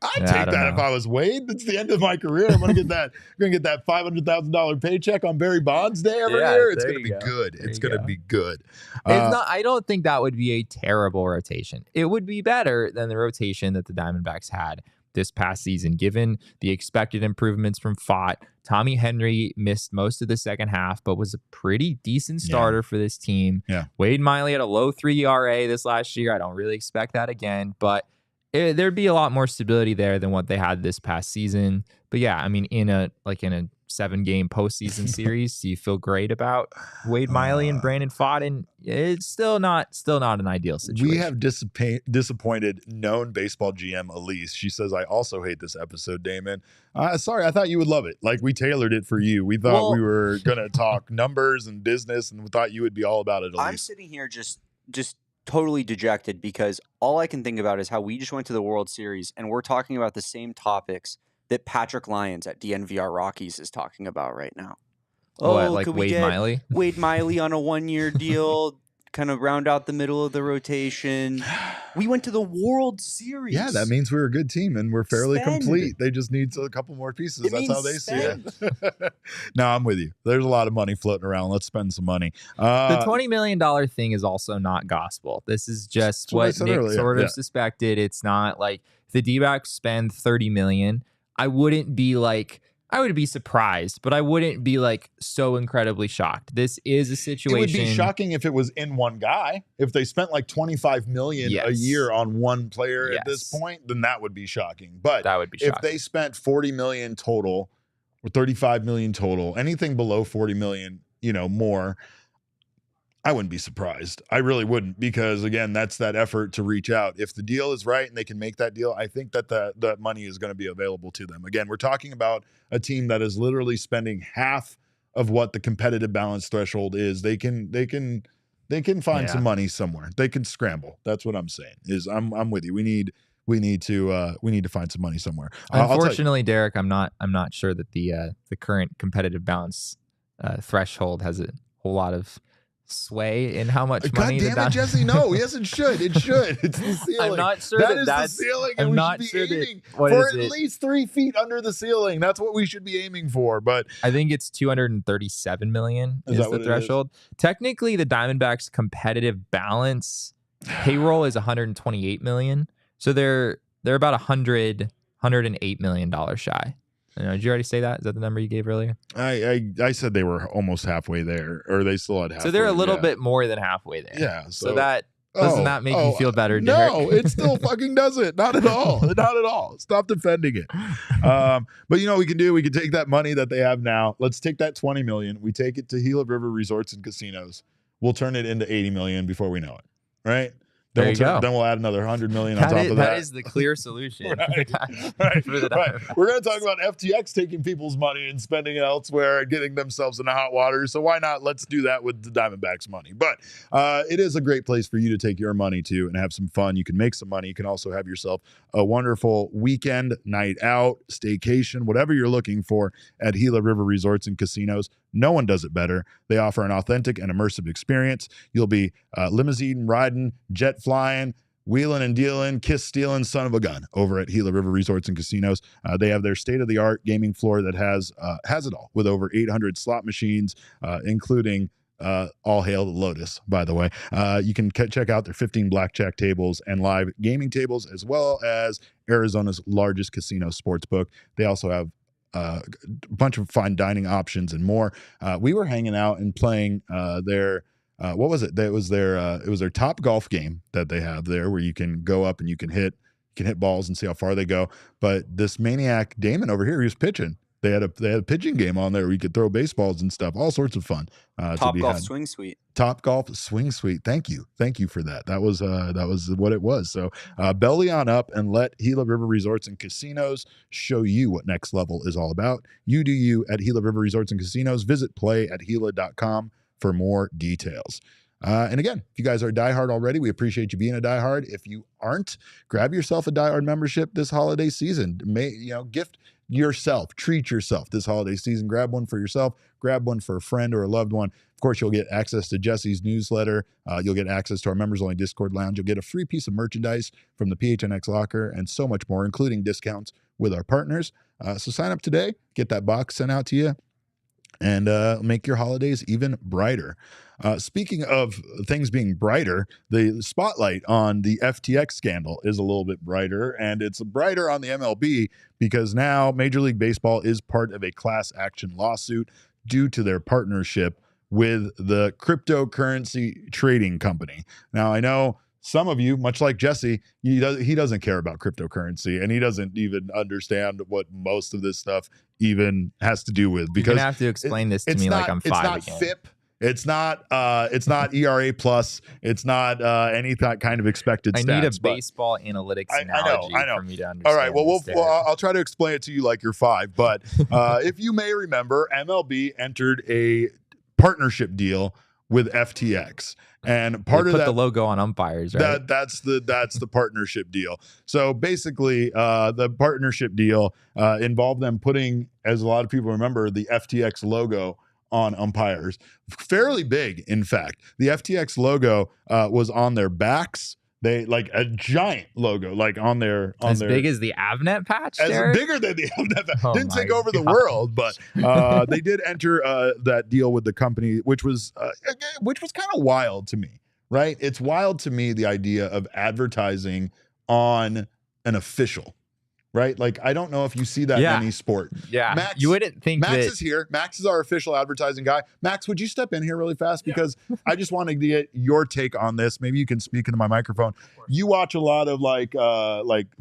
I'd take that if I was Wade. That's the end of my career. I'm gonna get that. $500,000 paycheck on Barry Bonds Day every year. It's gonna be good. It's gonna be good. It's not. I don't think that would be a terrible rotation. It would be better than the rotation that the Diamondbacks had this past season, given the expected improvements from Pfaadt. Tommy Henry missed most of the second half, but was a pretty decent starter for this team. Yeah. Wade Miley had a low 3 ERA this last year. I don't really expect that again, but there'd be a lot more stability there than what they had this past season. But yeah, I mean, in a 7-game postseason series, do you feel great about Wade Miley and Brandon Pfaadt? And it's still not an ideal situation. We have disappointed known baseball GM Elise. She says, I also hate this episode, Damon. Sorry, I thought you would love it. Like, we tailored it for you. We thought we were going to talk numbers and business, and we thought you would be all about it, Elise. I'm sitting here just totally dejected because all I can think about is how we just went to the World Series and we're talking about the same topics that Patrick Lyons at DNVR Rockies is talking about right now. Like Wade Miley? Wade Miley on a 1-year deal, kind of round out the middle of the rotation. We went to the World Series. Yeah, that means we're a good team and we're fairly complete. They just need a couple more pieces. That's how they see it. No, I'm with you. There's a lot of money floating around. Let's spend some money. The $20 million thing is also not gospel. This is just what Nick sort of suspected. It's not like the D-backs spend $30 million. I wouldn't be like, I would be surprised, but I wouldn't be like so incredibly shocked. This is a situation. It would be shocking if it was in one guy. If they spent like $25 million a year on one player at this point, then that would be shocking. But that would be shocking. If they spent $40 million total or $35 million total, anything below $40 million, more, I wouldn't be surprised. I really wouldn't, because again, that's that effort to reach out. If the deal is right and they can make that deal, I think that that money is going to be available to them. Again, we're talking about a team that is literally spending half of what the competitive balance threshold is. They can find some money somewhere. They can scramble. That's what I'm saying. I'm with you. We need to find some money somewhere. Unfortunately, Derek, I'm not sure that the current competitive balance threshold has a whole lot of sway in how much money. God damn it, Jesse! No, yes, it should. It should. It's the ceiling. I'm not sure that is the ceiling, and we should be aiming for at least 3 feet under the ceiling. That's what we should be aiming for. But I think it's 237 million is the threshold. Technically, the Diamondbacks' competitive balance payroll is 128 million, so they're about 108 million dollars shy. Did you already say that? Is that the number you gave earlier? I said they were almost halfway there, or they still had halfway. So they're a little bit more than halfway there. Yeah. So that doesn't that make you feel better, Derek? No, it still fucking doesn't. Not at all. Not at all. Stop defending it. But we can take that money that they have now. Let's take that $20 million. We take it to Gila River Resorts and Casinos. We'll turn it into $80 million before we know it. Right? Then we'll add another $100 million on top of that. That is the clear solution. Right. We're going to talk about FTX taking people's money and spending it elsewhere and getting themselves in the hot water. So why not? Let's do that with the Diamondbacks money. But it is a great place for you to take your money to and have some fun. You can make some money. You can also have yourself a wonderful weekend, night out, staycation, whatever you're looking for at Gila River Resorts and Casinos. No one does it better. They offer an authentic and immersive experience. You'll be limousine riding, jet flying, wheeling and dealing, kiss stealing, son of a gun over at Gila River Resorts and Casinos. They have their state-of-the-art gaming floor that has it all, with over 800 slot machines, including all hail the Lotus, by the way. You can check out their 15 blackjack tables and live gaming tables, as well as Arizona's largest casino sportsbook. They also have a bunch of fine dining options and more. We were hanging out and playing their what was it? It was their Top Golf game that they have there, where you can go up and you can hit balls and see how far they go. But this maniac Damon over here, he was pitching. They had a pitching game on there where you could throw baseballs and stuff. All sorts of fun. Top Golf Swing Suite. Top Golf Swing Suite. Thank you for that. That was what it was. So belly on up and let Gila River Resorts and Casinos show you what next level is all about. You do you at Gila River Resorts and Casinos. Visit play@gila.com for more details. And again, if you guys are a diehard already, we appreciate you being a diehard. If you aren't, grab yourself a diehard membership this holiday season. Gift yourself, treat yourself this holiday season. Grab one for yourself, grab one for a friend or a loved one. Of course, you'll get access to Jesse's newsletter. You'll get access to our members-only Discord lounge. You'll get a free piece of merchandise from the PHNX locker and so much more, including discounts with our partners. So sign up today, get that box sent out to you, and make your holidays even brighter. Speaking of things being brighter, the spotlight on the FTX scandal is a little bit brighter, and it's brighter on the MLB because now Major League Baseball is part of a class action lawsuit due to their partnership with the cryptocurrency trading company. Now, I know some of you, much like Jesse, he doesn't care about cryptocurrency, and he doesn't even understand what most of this stuff even has to do with. Because you're gonna have to explain this to me like I'm five again. It's not FIP. It's not ERA plus. It's not any kind of expected stats. I need a baseball analytics analogy I know. for me to understand. All right. Well, I'll try to explain it to you like you're five. But if you may remember, MLB entered a partnership deal with FTX, and part of that, put the logo on umpires, right? That's the partnership deal. So basically, the partnership deal involved them putting, as a lot of people remember, the FTX logo on umpires. Fairly big, in fact. The FTX logo was on their backs. They like a giant logo, like on their big as the Avnet patch. Bigger than the Avnet patch. Didn't take over the world, but they did enter that deal with the company, which was kind of wild to me. Right? It's wild to me, the idea of advertising on an official. right? Like, I don't know if you see that in any sport. Yeah. Max, you wouldn't think Max that is here. Max is our official advertising guy. Max, would you step in here really fast? Because I just wanted to get your take on this. Maybe you can speak into my microphone. You watch a lot of like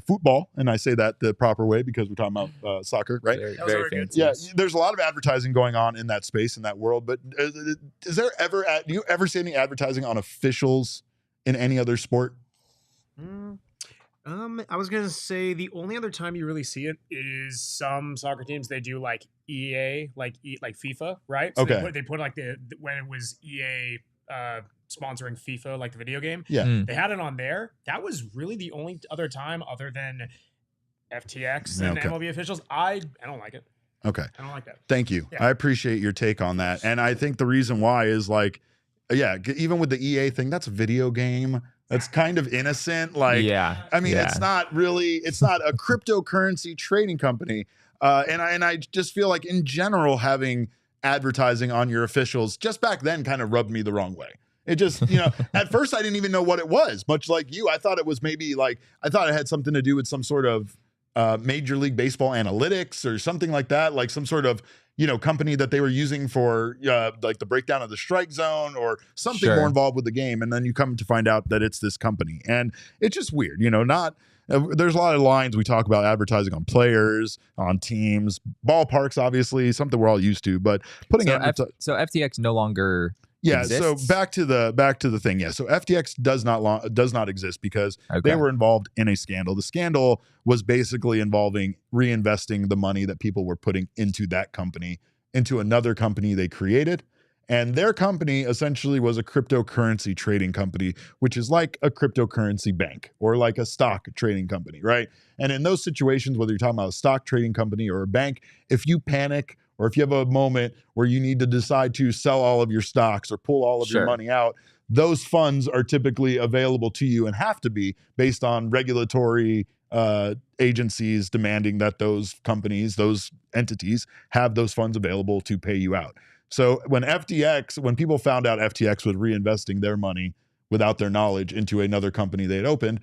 football, and I say that the proper way because we're talking about soccer, right? Very fancy. Yeah, there's a lot of advertising going on in that space, in that world. But is there ever, do you ever see any advertising on officials in any other sport? I was gonna say the only other time you really see it is some soccer teams. They do like EA, like FIFA, right? So Okay. they put like when it was EA sponsoring FIFA, like the video game. Yeah. They had it on there. That was really the only other time, other than FTX and MLB officials. I don't like it. Okay. I don't like that. Thank you. Yeah. I appreciate your take on that. And I think the reason why is like, yeah, even with the EA thing, that's a video game. That's kind of innocent. Like, I mean, it's not a cryptocurrency trading company. And I just feel like in general, having advertising on your officials just back then kind of rubbed me the wrong way. It just, at first I didn't even know what it was, much like you. I thought it was maybe like, I thought it had something to do with some sort of Major League Baseball analytics or something like that, like some sort of, company that they were using for like the breakdown of the strike zone or something more involved with the game. And then you come to find out that it's this company. And it's just weird, there's a lot of lines we talk about advertising on players, on teams, ballparks, obviously, something we're all used to, but putting so FTX no longer exists? So back to the thing. Yeah. So FTX does not exist because they were involved in a scandal. The scandal was basically involving reinvesting the money that people were putting into that company into another company they created. And their company essentially was a cryptocurrency trading company, which is like a cryptocurrency bank or like a stock trading company, right? And in those situations, whether you're talking about a stock trading company or a bank, if you panic or if you have a moment where you need to decide to sell all of your stocks or pull all of your money out, those funds are typically available to you and have to be based on regulatory agencies demanding that those companies, those entities have those funds available to pay you out. So when people found out FTX was reinvesting their money without their knowledge into another company they had opened,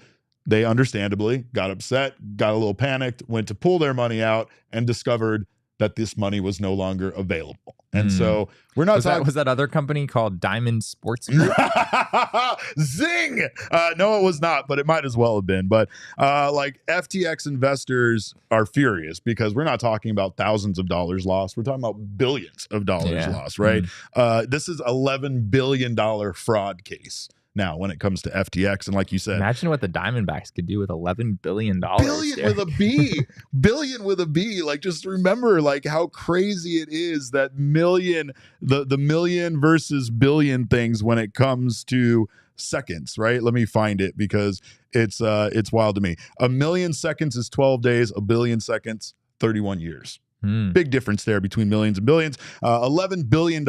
they understandably got upset, got a little panicked, went to pull their money out and discovered that this money was no longer available. And so we're not talking. Was that other company called Diamond Sports Group? Zing! No, it was not, but it might as well have been. But like FTX investors are furious because we're not talking about thousands of dollars lost. We're talking about billions of dollars lost, right? This is $11 billion fraud case now when it comes to FTX. And like you said, imagine what the Diamondbacks could do with $11 billion. Billion with a B. Billion with a B. Like, just remember like how crazy it is that the million versus billion things when it comes to seconds, right? Let me find it because it's wild to me. 1 million seconds is 12 days, 1 billion seconds, 31 years. Big difference there between millions and billions. $11 billion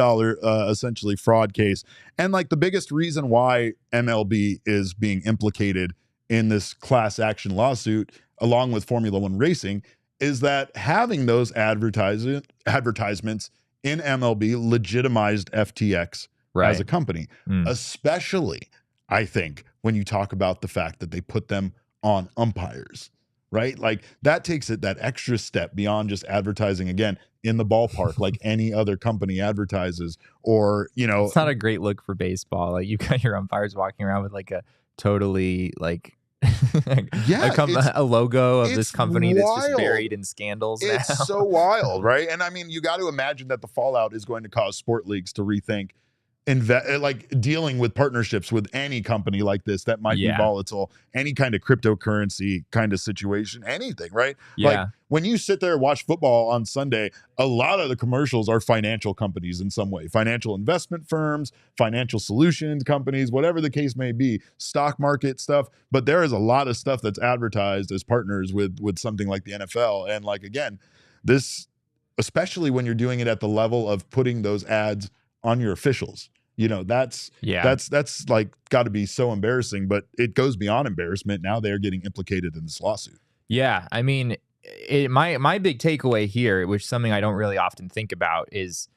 essentially fraud case. And like the biggest reason why MLB is being implicated in this class action lawsuit along with Formula One racing is that having those advertisements in MLB legitimized FTX as a company, especially I think when you talk about the fact that they put them on umpires. Right? Like that takes it that extra step beyond just advertising again in the ballpark, like any other company advertises, or, it's not a great look for baseball. Like you've got your umpires walking around with like a totally like, a logo of this company that's just buried in scandals. It's so wild. Right. And I mean, you got to imagine that the fallout is going to cause sport leagues to rethink like dealing with partnerships with any company like this that might be volatile, any kind of cryptocurrency kind of situation, anything, right? Like when you sit there and watch football on Sunday, a lot of the commercials are financial companies in some way, financial investment firms, financial solutions companies, whatever the case may be, stock market stuff. But there is a lot of stuff that's advertised as partners with something like the NFL. And like, again, this, especially when you're doing it at the level of putting those ads on your officials. That's like got to be so embarrassing, but it goes beyond embarrassment. Now they're getting implicated in this lawsuit. Yeah. I mean, my big takeaway here, which is something I don't really often think about, is,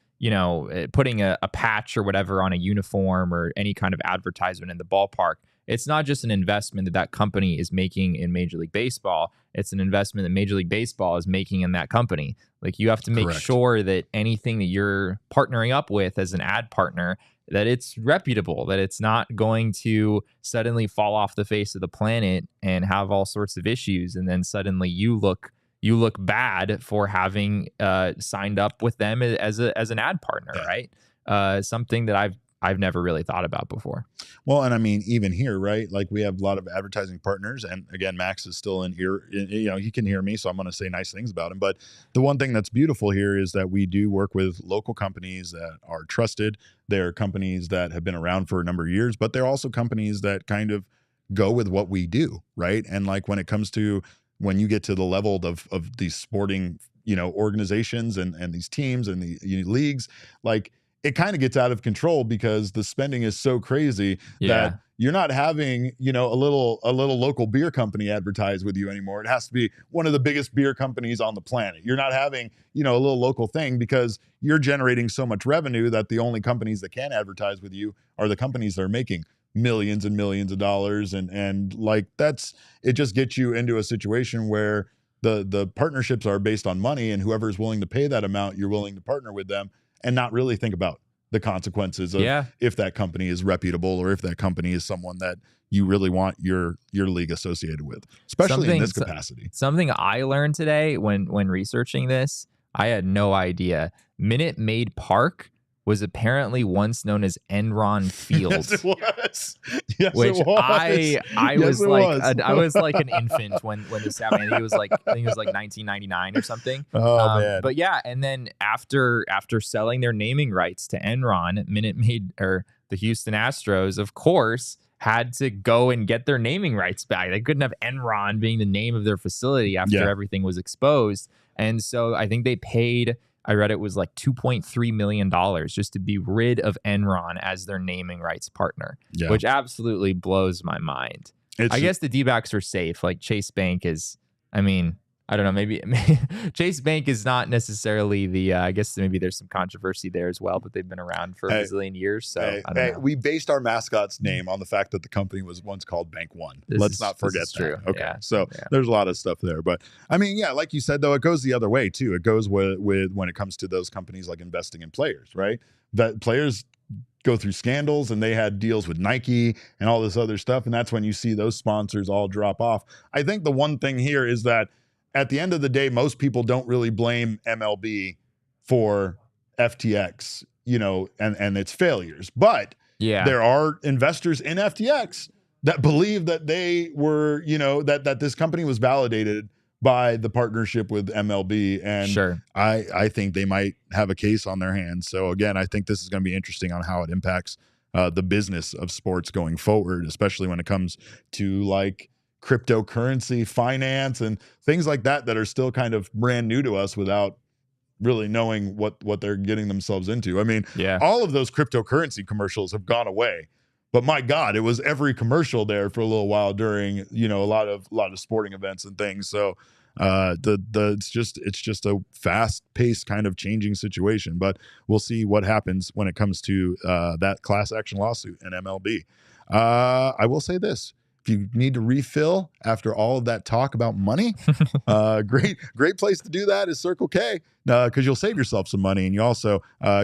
putting a patch or whatever on a uniform or any kind of advertisement in the ballpark. it's not just an investment that company is making in Major League Baseball. It's an investment that Major League Baseball is making in that company. Like, you have to make sure that anything that you're partnering up with as an ad partner, that it's reputable, that it's not going to suddenly fall off the face of the planet and have all sorts of issues. And then suddenly you look bad for having signed up with them as an ad partner, right? Something that I've never really thought about before. Well, and I mean, even here, right? Like, we have a lot of advertising partners, and again, Max is still in here. You know, he can hear me, so I'm going to say nice things about him. But the one thing that's beautiful here is that we do work with local companies that are trusted. They're companies that have been around for a number of years, but they're also companies that kind of go with what we do, right? And like, when it comes to when you get to the level of these sporting, you know, organizations and these teams and the leagues, like, it kind of gets out of control because the spending is so crazy that you're not having, you know, a little local beer company advertise with you anymore. It has to be one of the biggest beer companies on the planet. You're not having, you know, a little local thing because you're generating so much revenue that the only companies that can advertise with you are the companies that are making millions and millions of dollars. And like, it just gets you into a situation where the partnerships are based on money, and whoever is willing to pay that amount, you're willing to partner with them and not really think about the consequences of if that company is reputable or if that company is someone that you really want your league associated with, especially in this capacity. Something I learned today when researching this, I had no idea. Minute Maid Park was apparently once known as Enron Field. Yes, it was. Yes, which it was. I was like an infant when this happened. I think it was like 1999 or something. Oh man! But yeah, and then after selling their naming rights to Enron, Minute Maid, or the Houston Astros, of course, had to go and get their naming rights back. They couldn't have Enron being the name of their facility after everything was exposed. And so I think they paid, I read it was like $2.3 million just to be rid of Enron as their naming rights partner, which absolutely blows my mind. I guess the D-backs are safe. Like, Chase Bank is, I mean, I don't know, maybe Chase Bank is not necessarily the, I guess maybe there's some controversy there as well, but they've been around for a bazillion years. So I don't know. We based our mascot's name on the fact that the company was once called Bank One. Let's not forget that. True. Okay. So there's a lot of stuff there, but I mean, like you said, though, it goes the other way too. It goes with when it comes to those companies like investing in players, right? That players go through scandals, and they had deals with Nike and all this other stuff. And that's when you see those sponsors all drop off. I think the one thing here is that at the end of the day, most people don't really blame MLB for FTX, you know, and its failures. But there are investors in FTX that believe that they were, you know, that this company was validated by the partnership with MLB. And I think they might have a case on their hands. So again, I think this is going to be interesting on how it impacts the business of sports going forward, especially when it comes to like cryptocurrency finance and things like that are still kind of brand new to us without really knowing what they're getting themselves into. I mean, all of those cryptocurrency commercials have gone away, but my God, it was every commercial there for a little while during, you know, a lot of sporting events and things. So it's just a fast-paced kind of changing situation, but we'll see what happens when it comes to that class action lawsuit in MLB. I will say this. If you need to refill after all of that talk about money, great place to do that is Circle K, because you'll save yourself some money, and you also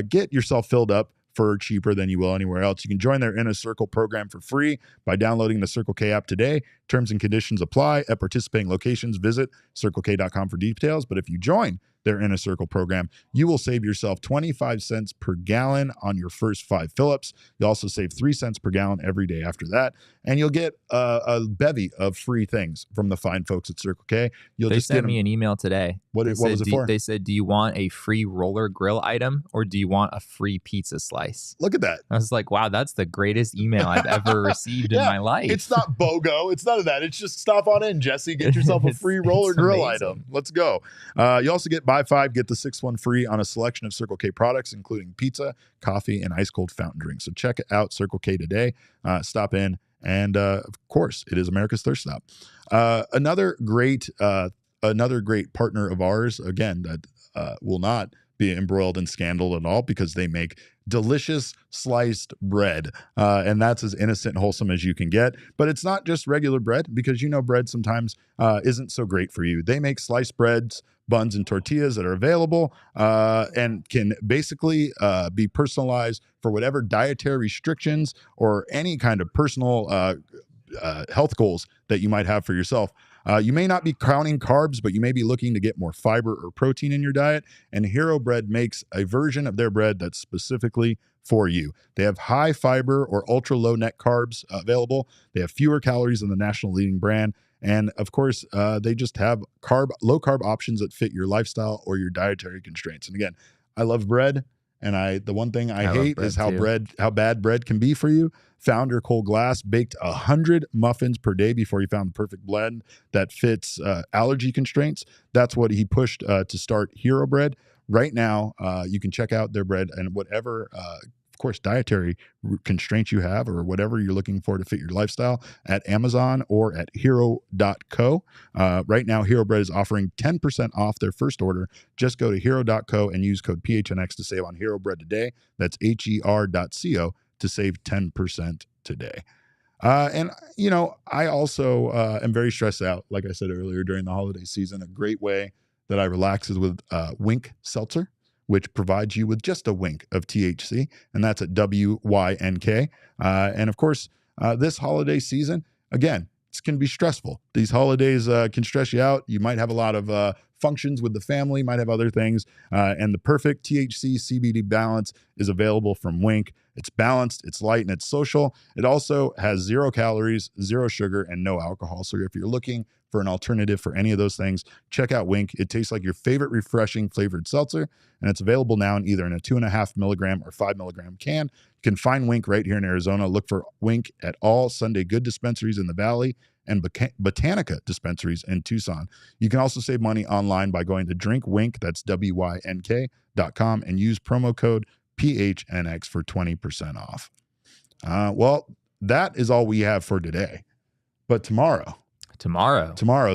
get yourself filled up for cheaper than you will anywhere else. You can join their Inner Circle program for free by downloading the Circle K app today. Terms and conditions apply at participating locations. Visit CircleK.com for details. But if you join their Inner Circle program, you will save yourself 25 cents per gallon on your first 5 fill-ups. You'll also save 3 cents per gallon every day after that. And you'll get a bevy of free things from the fine folks at Circle K. They sent me an email today. What was it for? They said, do you want a free roller grill item or do you want a free pizza slice? Look at that. I was like, wow, that's the greatest email I've ever received in my life. It's not BOGO. It's none of that. It's just stop on in, Jesse. Get yourself a free roller grill item. Let's go. You also get buy 5, get the 6th one free on a selection of Circle K products, including pizza, coffee, and ice cold fountain drinks. So check out Circle K today. Stop in. And of course, it is America's Thirst Stop. Another great partner of ours, again, that will not be embroiled in scandal at all, because they make delicious sliced bread. And that's as innocent and wholesome as you can get. But it's not just regular bread, because bread sometimes isn't so great for you. They make sliced breads, buns, and tortillas that are available and can basically be personalized for whatever dietary restrictions or any kind of personal health goals that you might have for yourself. You may not be counting carbs, but you may be looking to get more fiber or protein in your diet. And Hero Bread makes a version of their bread that's specifically for you. They have high fiber or ultra low net carbs available. They have fewer calories than the national leading brand. And of course, they just have low carb options that fit your lifestyle or your dietary constraints. And again, I love bread. And the one thing I hate is how bad bread can be for you. Founder Cole Glass baked 100 muffins per day before he found the perfect blend that fits allergy constraints. That's what he pushed to start Hero Bread. Right now, you can check out their bread and whatever, of course, dietary constraints you have or whatever you're looking for to fit your lifestyle at Amazon or at hero.co. Right now, Hero Bread is offering 10% off their first order. Just go to hero.co and use code PHNX to save on Hero Bread today. That's HER.co to save 10% today. And, I also am very stressed out, like I said earlier, during the holiday season. A great way that I relax is with Wink Seltzer, which provides you with just a wink of THC, and that's at WYNK. And of course, this holiday season, again, it can be stressful. These holidays can stress you out. You might have a lot of functions with the family, might have other things, and the perfect THC CBD balance is available from Wink. It's balanced, it's light, and it's social. It also has 0 calories, 0 sugar, and no alcohol. So if you're looking for an alternative for any of those things, check out Wink. It tastes like your favorite refreshing flavored seltzer, and it's available now in either in a 2.5 milligram or 5 milligram can. You can find Wink right here in Arizona. Look for Wink at all Sunday Good dispensaries in the Valley and Botanica dispensaries in Tucson. You can also save money online by going to drinkwink, that's WYNK.com, and use promo code PHNX for 20% off. Well, that is all we have for today. But tomorrow's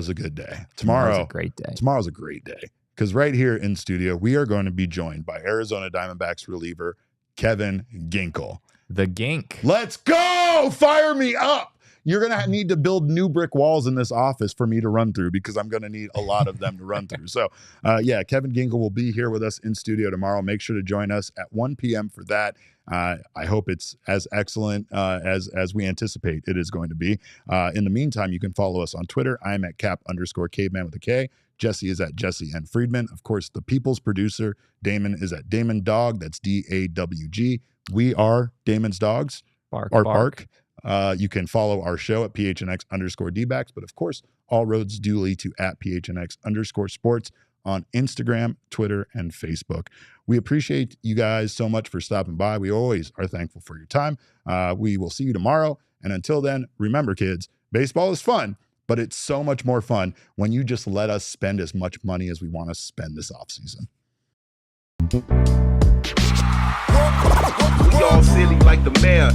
a good day. Tomorrow's a great day. Tomorrow's a great day, because right here in studio, we are going to be joined by Arizona Diamondbacks reliever Kevin Ginkel. The Gink. Let's go! Fire me up! You're going to need to build new brick walls in this office for me to run through, because I'm going to need a lot of them to run through. So, Kevin Ginkel will be here with us in studio tomorrow. Make sure to join us at 1 p.m. for that. I hope it's as excellent as we anticipate it is going to be. In the meantime, you can follow us on Twitter. I'm at cap_caveman with a K. Jesse is at Jesse N. Friedman. Of course, the people's producer, Damon, is at Damon Dog. That's DAWG. We are Damon's Dogs. Bark. You can follow our show at PHNX_DBacks. But of course, all roads do lead to at PHNX_sports on Instagram, Twitter, and Facebook. We appreciate you guys so much for stopping by. We always are thankful for your time. We will see you tomorrow. And until then, remember, kids, baseball is fun, but it's so much more fun when you just let us spend as much money as we want to spend this offseason. We all silly like the mayor.